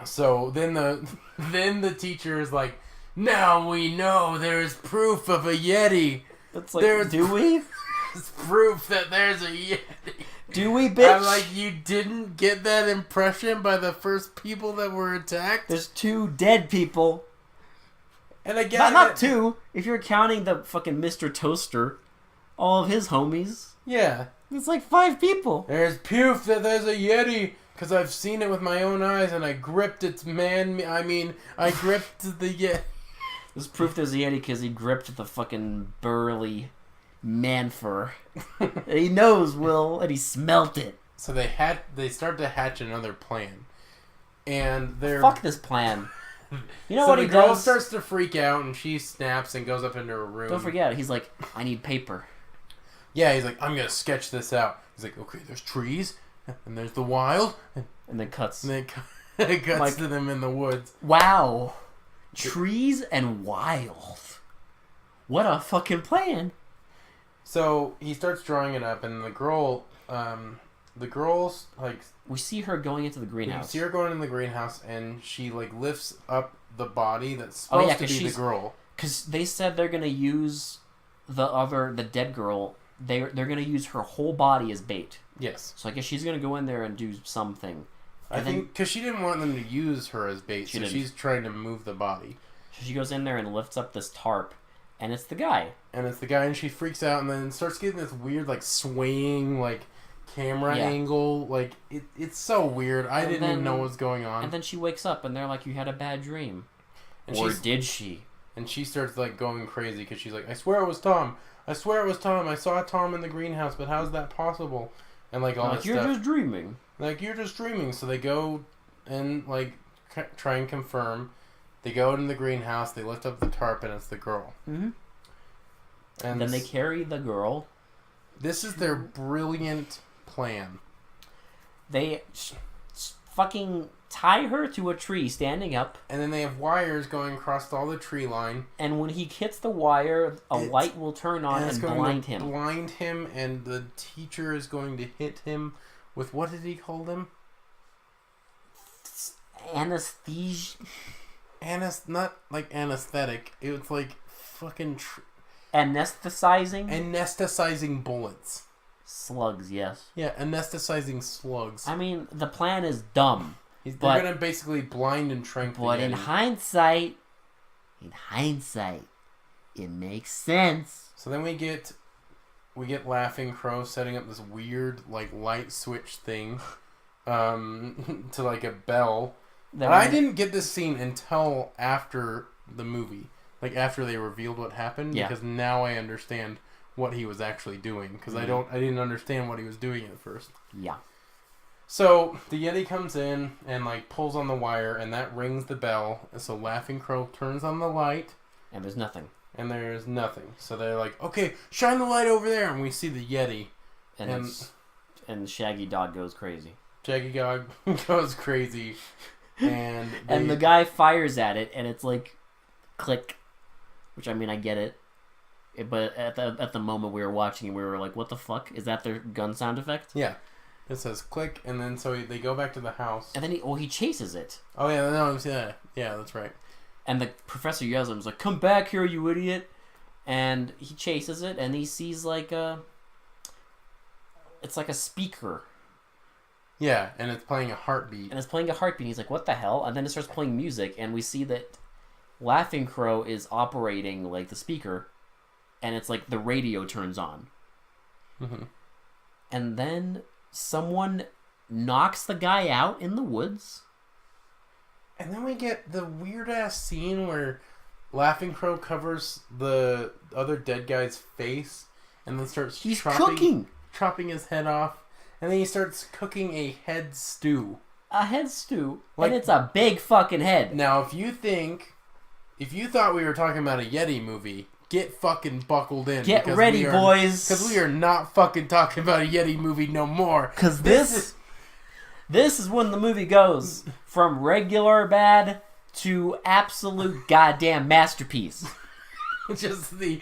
So then the teacher is like, now we know there's proof of a Yeti. It's like, do we? There's proof that there's a Yeti. Do we, bitch? I'm like, you didn't get that impression by the first people that were attacked? There's 2 dead people. And again, not 2. If you're counting the fucking Mr. Toaster, all of his homies. Yeah. It's like 5 people. There's proof that there's a Yeti, because I've seen it with my own eyes, and I gripped its I gripped the Yeti. There's proof there's a Yeti because he gripped the fucking burly man fur. He knows, Will, and he smelt it. So they start to hatch another plan. And they're... Fuck this plan. You know so what he does? The girl does? starts to freak out, and she snaps and goes up into her room. Don't forget, he's like, I need paper. Yeah, he's like, I'm going to sketch this out. He's like, okay, there's trees, and there's the wild. And then cuts. And then it cuts like, to them in the woods. Wow. Trees and wild. What a fucking plan. So he starts drawing it up, and the girl's like... We see her going into the greenhouse. You see her going in the greenhouse, and she like lifts up the body that's supposed to be the girl. Because they said they're going to use the dead girl... They're going to use her whole body as bait. Yes. So I guess she's going to go in there and do something. I think because she didn't want them to use her as bait, so she's trying to move the body. So she goes in there and lifts up this tarp, and it's the guy. And she freaks out and then starts getting this weird, like, swaying, like, camera angle. Like, it's so weird. I didn't even know what was going on. And then she wakes up, and they're like, you had a bad dream. Or did she? And she starts, like, going crazy because she's like, I swear it was Tom. I swear it was Tom. I saw Tom in the greenhouse, but how's that possible? And, like, all this stuff. You're just dreaming. Like, you're just dreaming. So they go and, like, try and confirm. They go in the greenhouse. They lift up the tarp, and it's the girl. Mm-hmm. And then they carry the girl. This is their brilliant plan. They fucking tie her to a tree standing up. And then they have wires going across all the tree line. And when he hits the wire, a light will turn on and blind him. Blind him, and the teacher is going to hit him with, what did he call them? Anesthesia. Not like anesthetic. It was like fucking... Anesthetizing? Anesthetizing bullets. Slugs, yes. Yeah, anesthetizing slugs. I mean, the plan is dumb. They're going to basically blind and trank the Yeti. But in hindsight, it makes sense. So then we get Laughing Crow setting up this weird, like, light switch thing to, like, a bell. I didn't get this scene until after the movie. Like, after they revealed what happened. Yeah. Because now I understand what he was actually doing. Because I didn't understand what he was doing at first. Yeah. So, the Yeti comes in and, like, pulls on the wire, and that rings the bell. And so Laughing Crow turns on the light. And there's nothing. So they're like, okay, shine the light over there. And we see the Yeti. And Shaggy Dog goes crazy. Shaggy Dog goes crazy. And the guy fires at it, and it's like, click. Which, I mean, I get it. But at the moment we were watching it, we were like, what the fuck? Is that their gun sound effect? Yeah. It says click, and then so they go back to the house. And then he chases it. Oh, yeah, no, yeah, that's right. And the professor yells at him, he's like, "Come back here, you idiot!" And he chases it, and he sees it's like a speaker. Yeah, and it's playing a heartbeat. And it's playing a heartbeat. He's like, "What the hell?" And then it starts playing music, and we see that Laughing Crow is operating like the speaker, and it's like the radio turns on. Mm-hmm. And then someone knocks the guy out in the woods. And then we get the weird-ass scene where Laughing Crow covers the other dead guy's face and then starts chopping his head off. And then he starts cooking a head stew. A head stew? And it's a big fucking head. Now, if you thought we were talking about a Yeti movie, get fucking buckled in. Get ready, boys. Because we are not fucking talking about a Yeti movie no more. Because this is when the movie goes from regular bad to absolute goddamn masterpiece. Just the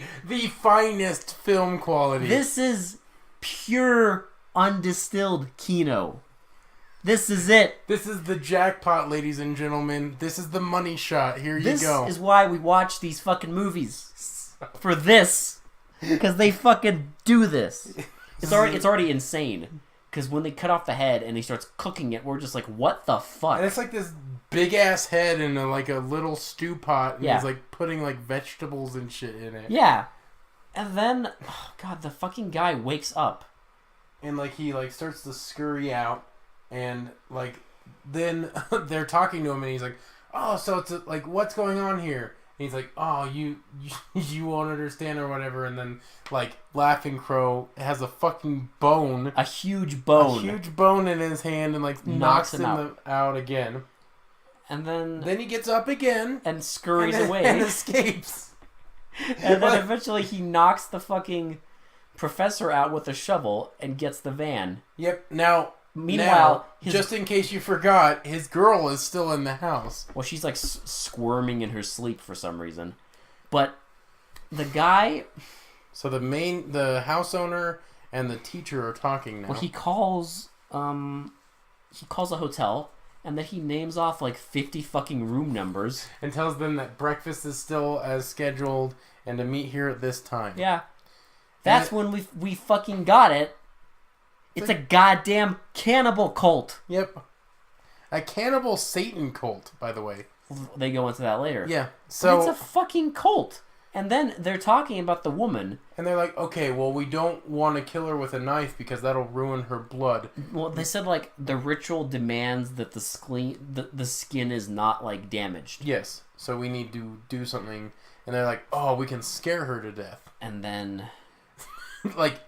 finest film quality. This is pure undistilled Kino. This is it. This is the jackpot, ladies and gentlemen. This is the money shot. Here you go. This is why we watch these fucking movies. For this. Because they fucking do this. It's already insane. Because when they cut off the head and he starts cooking it, we're just like, what the fuck? And it's like this big ass head in a little stew pot. And he's like putting like vegetables and shit in it. Yeah. And then, oh god, the fucking guy wakes up. And he starts to scurry out. And then they're talking to him and he's like, "Oh, so it's what's going on here?" And he's like, "Oh, you won't understand or whatever." And then Laughing Crow has a fucking bone. A huge bone. A huge bone in his hand and knocks him out again. And then he gets up again. And scurries away. And escapes. And then eventually he knocks the fucking professor out with a shovel and gets the van. Yep. Now, just in case you forgot, his girl is still in the house. Well, she's squirming in her sleep for some reason. But the guy... So the house owner and the teacher are talking now. Well, he calls a hotel, and then he names off 50 fucking room numbers. And tells them that breakfast is still as scheduled and to meet here at this time. Yeah. That's when we fucking got it. It's a goddamn cannibal cult. Yep. A cannibal Satan cult, by the way. They go into that later. Yeah. So but it's a fucking cult. And then they're talking about the woman. And they're like, "Okay, well, we don't want to kill her with a knife because that'll ruin her blood." Well, they said the ritual demands that the skin is not damaged. Yes. So we need to do something. And they're like, "Oh, we can scare her to death." And then...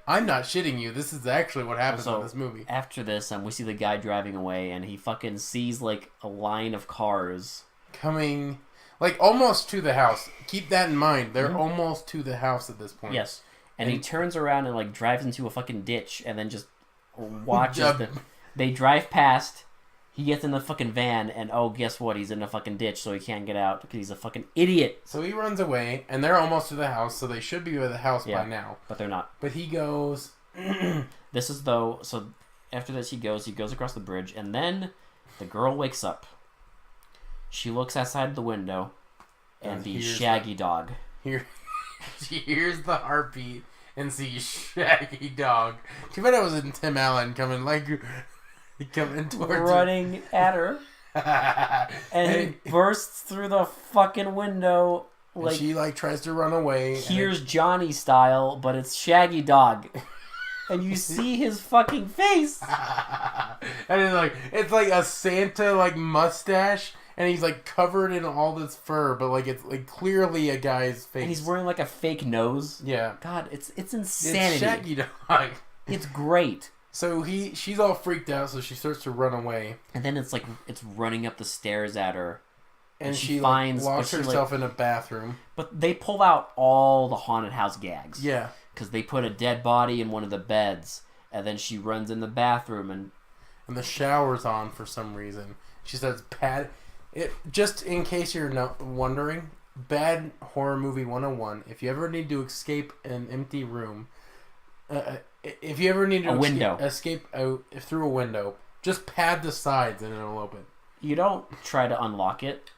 I'm not shitting you. This is actually what happens in this movie. After this, we see the guy driving away, and he fucking sees a line of cars coming, almost to the house. Keep that in mind. They're almost to the house at this point. Yes, and he turns around and drives into a fucking ditch, and then just watches them. They drive past. He gets in the fucking van, and guess what? He's in a fucking ditch, so he can't get out because he's a fucking idiot. So he runs away, and they're almost to the house, so they should be by the house by now. But they're not. But he goes... So after this he goes across the bridge, and then the girl wakes up. She looks outside the window, and the Shaggy Dog. She hears the heartbeat and sees Shaggy Dog. Too bad I was in Tim Allen coming towards running at her. And he bursts through the fucking window. And she tries to run away. Here's Johnny style, but it's Shaggy Dog. And you see his fucking face. And it's a Santa mustache, and he's covered in all this fur, but it's clearly a guy's face. And he's wearing a fake nose. Yeah. God, it's insanity. It's Shaggy Dog. It's great. So she's all freaked out, so she starts to run away. And then it's running up the stairs at her. And she locks herself in a bathroom. But they pull out all the haunted house gags. Yeah. Because they put a dead body in one of the beds. And then she runs in the bathroom and the shower's on for some reason. She starts just in case you're not wondering, bad horror movie 101. If you ever need to escape an empty room... if you ever need to escape out through a window, just pad the sides and it'll open. You don't try to unlock it.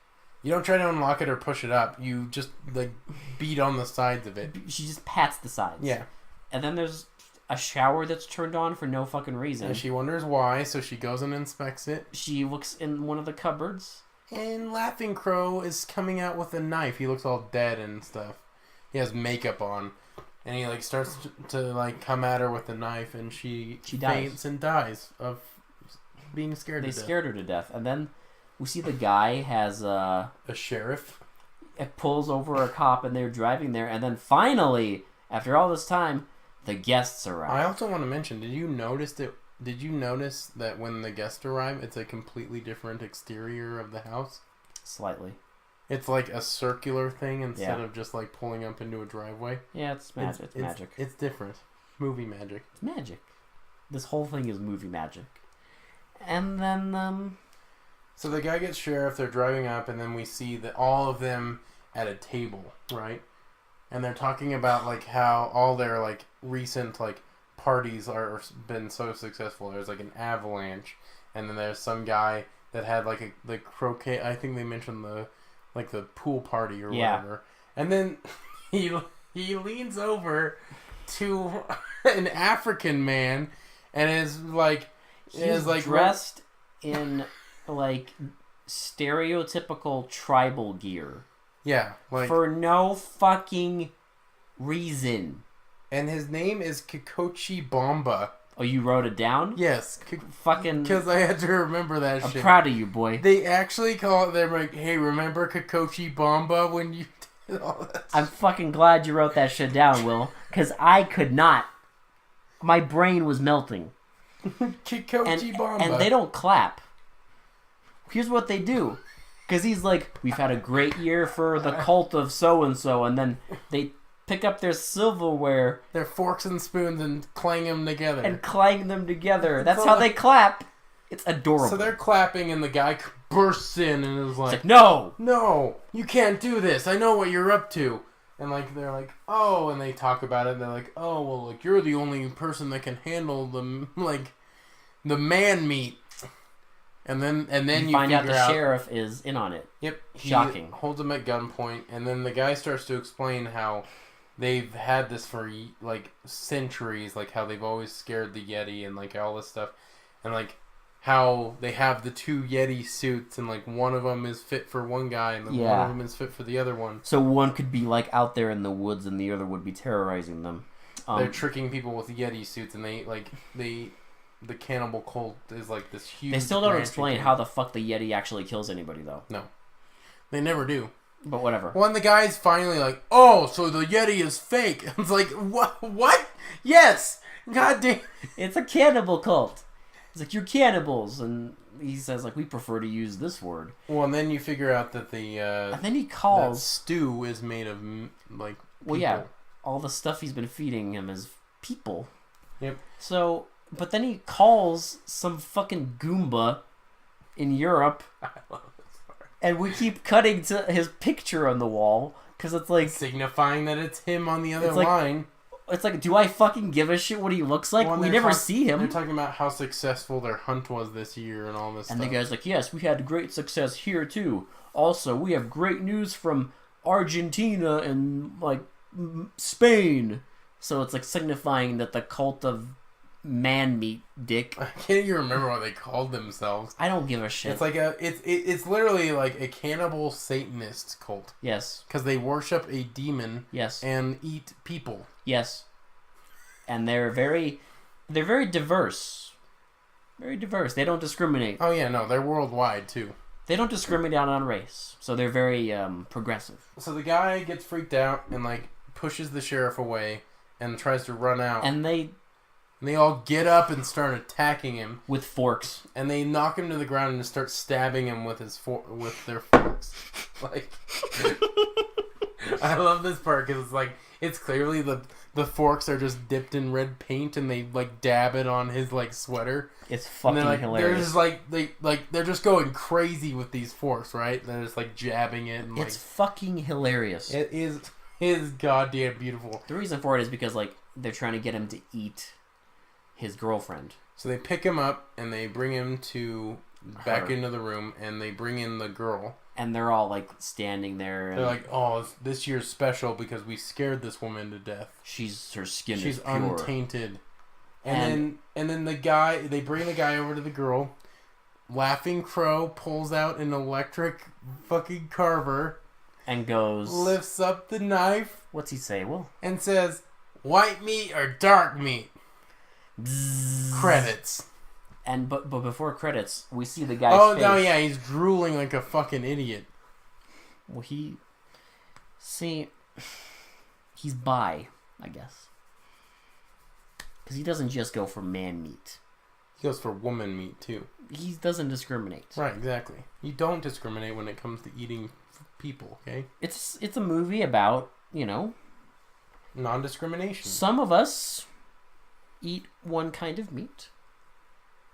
You don't try to unlock it or push it up. You just like beat on the sides of it. She just pats the sides. Yeah. And then there's a shower that's turned on for no fucking reason. And she wonders why, so she goes and inspects it. She looks in one of the cupboards. And Laughing Crow is coming out with a knife. He looks all dead and stuff. He has makeup on. And he like starts to like come at her with the knife, and she faints and dies of being scared to death. They scared her to death. And then we see the guy has a sheriff. It pulls over a cop, and they're driving there. And then finally, after all this time, the guests arrive. I also want to mention, did you notice that when the guests arrive, it's a completely different exterior of the house? Slightly. It's like a circular thing instead of just like pulling up into a driveway. Yeah, it's magic. It's magic. It's different. Movie magic. It's magic. This whole thing is movie magic. And then, So the guy gets sheriff, they're driving up, and then we see that all of them at a table, right? And they're talking about like how all their like recent like parties are been so successful. There's like an avalanche, and then there's some guy that had like the croquet. I think they mentioned the pool party or whatever. And then he leans over to an African man and is like dressed in like stereotypical tribal gear. Yeah, like for no fucking reason. And his name is Kikochi Bomba. Oh, you wrote it down? Yes. Fucking... Because I had to remember that I'm shit. I'm proud of you, boy. They actually call it... They're like, hey, remember Kikochi Bomba when you did all that I'm fucking glad you wrote that shit down, Will. Because I could not. My brain was melting. Kikochi Bomba. And they don't clap. Here's what they do. Because he's like, we've had a great year for the cult of so-and-so. And then they... pick up their silverware, their forks and spoons, and clang them together. That's how they clap. It's adorable. So they're clapping, and the guy bursts in and is like, no, you can't do this. I know what you're up to. And like they're like, oh, and they talk about it. And they're like, oh, well, like you're the only person that can handle the man meat. And then you find out the sheriff is in on it. Yep, shocking. He holds him at gunpoint, and then the guy starts to explain how they've had this for like centuries, like how they've always scared the Yeti and like all this stuff, and like how they have the two Yeti suits, and like one of them is fit for one guy, and then one of them is fit for the other one. So one could be like out there in the woods, and the other would be terrorizing them. They're tricking people with Yeti suits, and the cannibal cult is like this huge... They still don't explain how the fuck the Yeti actually kills anybody, though. No. They never do. But whatever. Well, and the guy's finally like, oh, so the Yeti is fake. It's like, what? Yes! God damn. It's a cannibal cult. It's like, you're cannibals. And he says, like, we prefer to use this word. Well, and then you figure out that the... and then he calls... that stew is made of, like, people. Well, yeah. All the stuff he's been feeding him is people. Yep. So... But then he calls some fucking Goomba in Europe. I love this part. And we keep cutting to his picture on the wall. Because it's like... signifying that it's him on the other line. It's like, do I fucking give a shit what he looks like? Well, we never see him. They're talking about how successful their hunt was this year and all this stuff. And the guy's like, yes, we had great success here too. Also, we have great news from Argentina and, like, Spain. So it's like signifying that the cult of... man meat dick. I can't even remember what they called themselves. I don't give a shit. It's like it's literally like a cannibal Satanist cult. Yes. Because they worship a demon. Yes. And eat people. Yes. And they're very diverse. Very diverse. They don't discriminate. Oh yeah, no, they're worldwide too. They don't discriminate on race. So they're very progressive. So the guy gets freaked out and like pushes the sheriff away and tries to run out. And they all get up and start attacking him with forks, and they knock him to the ground and start stabbing him with with their forks. Like, I love this part because it's like it's clearly the forks are just dipped in red paint and they like dab it on his like sweater. It's fucking hilarious. They're just going crazy with these forks, right? They're just like jabbing it. And, it's fucking hilarious. It is goddamn beautiful. The reason for it is because like they're trying to get him to eat his girlfriend. So they pick him up and they bring him back into the room, and they bring in the girl. And they're all like standing there. And they're like, "Oh, this year's special because we scared this woman to death. her skin is pure. She's untainted." And then they bring the guy over to the girl. Laughing Crow pulls out an electric fucking carver and goes, lifts up the knife. What's he say? Well, and says, "White meat or dark meat?" Credits. And but before credits, we see the guy's face. No, yeah, he's drooling like a fucking idiot. Well, he's bi, I guess, because he doesn't just go for man meat. He goes for woman meat too. He doesn't discriminate. Right, exactly. You don't discriminate when it comes to eating people. Okay. It's a movie about non-discrimination. Some of us eat one kind of meat,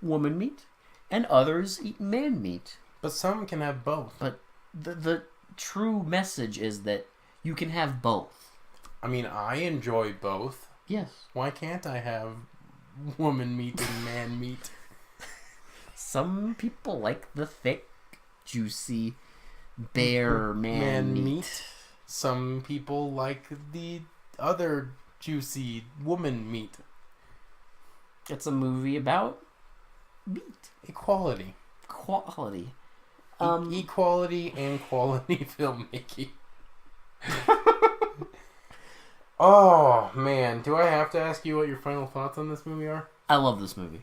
woman meat, and others eat man meat. But some can have both. But the true message is that you can have both. I mean, I enjoy both. Yes. Why can't I have woman meat and man meat? Some people like the thick, juicy, bare man meat. Some people like the other juicy woman meat. It's a movie about meat. Equality. Quality. Equality and quality filmmaking. Oh, man. Do I have to ask you what your final thoughts on this movie are? I love this movie.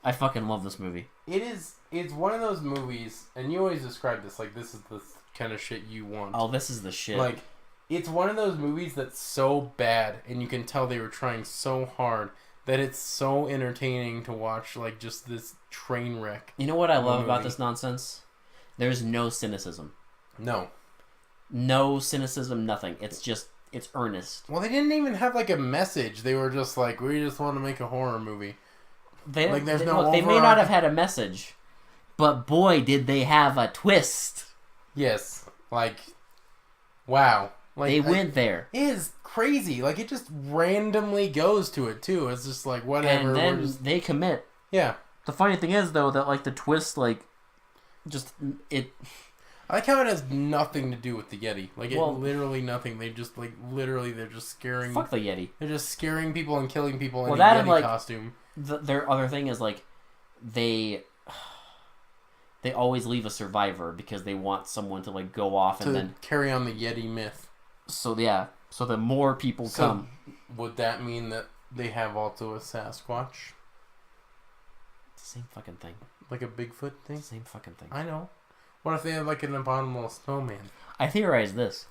I fucking love this movie. It's one of those movies, and you always describe this like this is the kind of shit you want. Oh, this is the shit. Like, it's one of those movies that's so bad, and you can tell they were trying so hard that it's so entertaining to watch, like, just this train wreck. You know what I love about this nonsense? There's no cynicism. No. No cynicism, nothing. It's earnest. Well, they didn't even have, like, a message. They were just like, we just want to make a horror movie. They may not have had a message, but boy, did they have a twist. Yes. Like, wow. Like, they went there. It is crazy. Like, it just randomly goes to it, too. It's just like, whatever. And then they commit. Yeah. The funny thing is, though, that, like, the twist, like, just, it... I like how it has nothing to do with the Yeti. Like, literally nothing. They just, like, literally, they're just scaring... Fuck the Yeti. They're just scaring people and killing people in a Yeti costume. Their other thing is, like, they always leave a survivor because they want someone to, like, go off and then... carry on the Yeti myth. So, yeah. So that more people come. Would that mean that they have also a Sasquatch? It's the same fucking thing. Like a Bigfoot thing? Same fucking thing. I know. What if they have, like, an abominable snowman? I theorize this.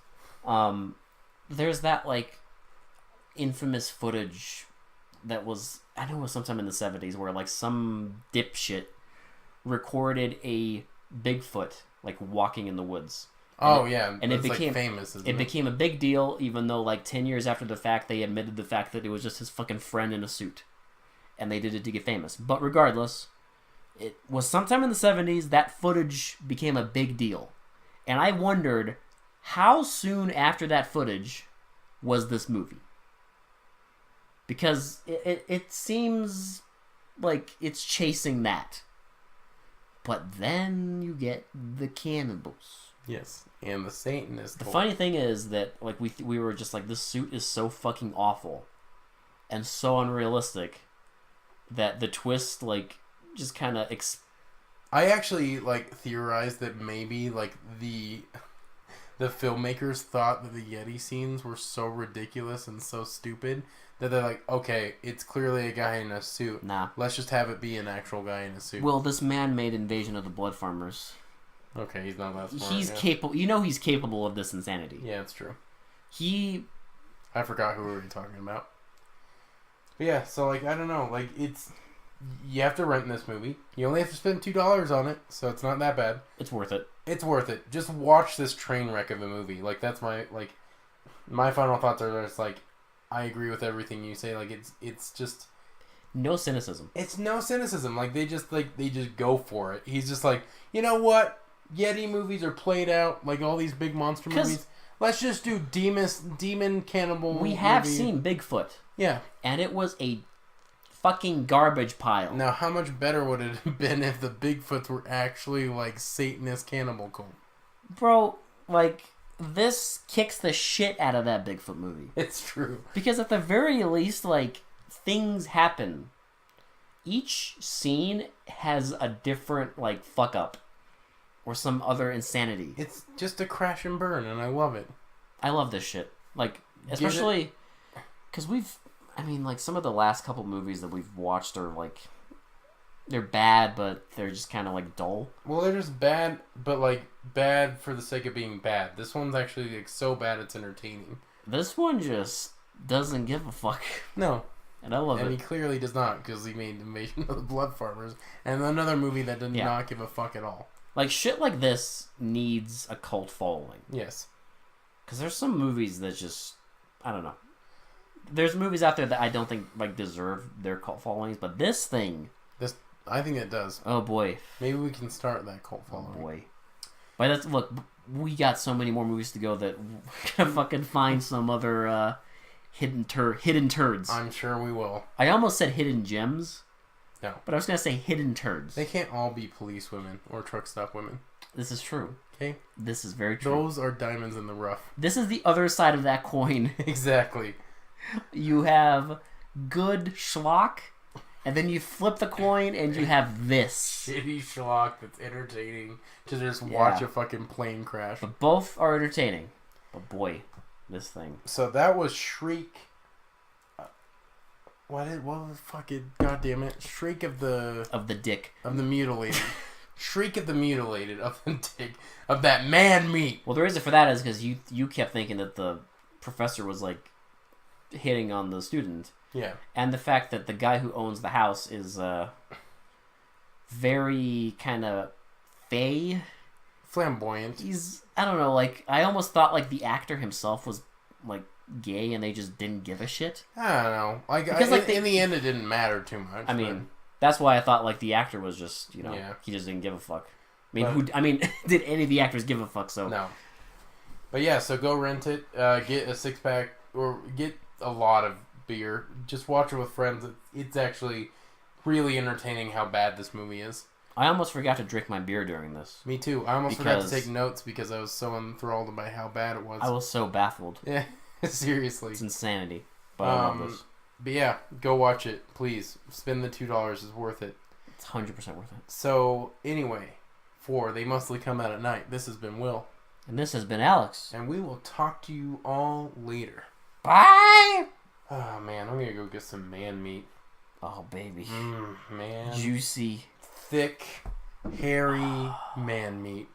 There's that, like, infamous footage that was... I know it was sometime in the 70s where, like, some dipshit recorded a Bigfoot, like, walking in the woods. And it became, like, famous, it became a big deal, even though, like, 10 years after the fact, they admitted the fact that it was just his fucking friend in a suit. And they did it to get famous. But regardless, it was sometime in the 70s that footage became a big deal. And I wondered, how soon after that footage was this movie? Because it seems like it's chasing that. But then you get the cannibals. Yes, and the Satanists. The funny thing is that, like, we were just like, this suit is so fucking awful and so unrealistic that the twist, like, just kind of... I actually, like, theorized that maybe, like, the filmmakers thought that the Yeti scenes were so ridiculous and so stupid that they're like, okay, it's clearly a guy in a suit. Nah. Let's just have it be an actual guy in a suit. Well, this man-made invasion of the blood farmers. Okay, he's not that smart. He's capable. You know he's capable of this insanity. Yeah, it's true. I forgot who we were talking about. But yeah, so, like, I don't know. Like, it's... You have to rent this movie. You only have to spend $2 on it, so it's not that bad. It's worth it. It's worth it. Just watch this train wreck of a movie. Like, that's my final thoughts are just, like, I agree with everything you say. Like, it's just... No cynicism. It's no cynicism. Like, they just go for it. He's just like, you know what? Yeti movies are played out, like all these big monster movies. Let's just do demon cannibal We have seen Bigfoot. Yeah. And it was a fucking garbage pile. Now, how much better would it have been if the Bigfoots were actually, like, Satanist cannibal cult? Bro, like, this kicks the shit out of that Bigfoot movie. It's true. Because at the very least, like, things happen. Each scene has a different, like, fuck up. Or some other insanity. It's just a crash and burn, and I love it. I love this shit. Like, especially... Because like, some of the last couple movies that we've watched are, like... They're bad, but they're just kind of, like, dull. Well, they're just bad, but, like, bad for the sake of being bad. This one's actually, like, so bad it's entertaining. This one just doesn't give a fuck. No. And I love it. And he clearly does not, because he made Invasion of the Blood Farmers, and another movie that did not give a fuck at all. Like, shit like this needs a cult following. Yes. Because there's some movies that just... I don't know. There's movies out there that I don't think, like, deserve their cult followings, but this thing... I think it does. Oh, boy. Maybe we can start that cult following. Oh, boy. But look, we got so many more movies to go that we're gonna fucking find some other hidden turds. I'm sure we will. I almost said hidden gems. No. But I was gonna say hidden turds. They can't all be police women or truck stop women. This is true. Okay? This is very true. Those are diamonds in the rough. This is the other side of that coin. Exactly. You have good schlock, and then you flip the coin and you have this. Shitty schlock that's entertaining to just watch a fucking plane crash. But both are entertaining. But boy, this thing. So that was Shriek. What was fucking goddamn it? Shriek of the dick. Of the mutilated. Shriek of the mutilated of the dick of that man meat. Well, the reason for that is because you kept thinking that the professor was like hitting on the student. Yeah. And the fact that the guy who owns the house is very kind of fey. Flamboyant. I don't know, like, I almost thought, like, the actor himself was, like, gay and they just didn't give a shit. I don't know. Because, in the end, it didn't matter too much. I mean, that's why I thought, like, the actor was just, he just didn't give a fuck. Did any of the actors give a fuck, so... No. But yeah, so go rent it, get a 6-pack, or get a lot of beer. Just watch it with friends. It's actually really entertaining how bad this movie is. I almost forgot to drink my beer during this. Me too. I almost forgot to take notes because I was so enthralled by how bad it was. I was so baffled. Yeah, seriously. It's insanity. But I love this. But yeah, go watch it, please. Spend the $2. It's worth it. It's 100% worth it. So, anyway, for They Mostly Come Out at Night, this has been Will. And this has been Alex. And we will talk to you all later. Bye! Oh, man, I'm going to go get some man meat. Oh, baby. Man. Juicy. Thick, hairy man meat.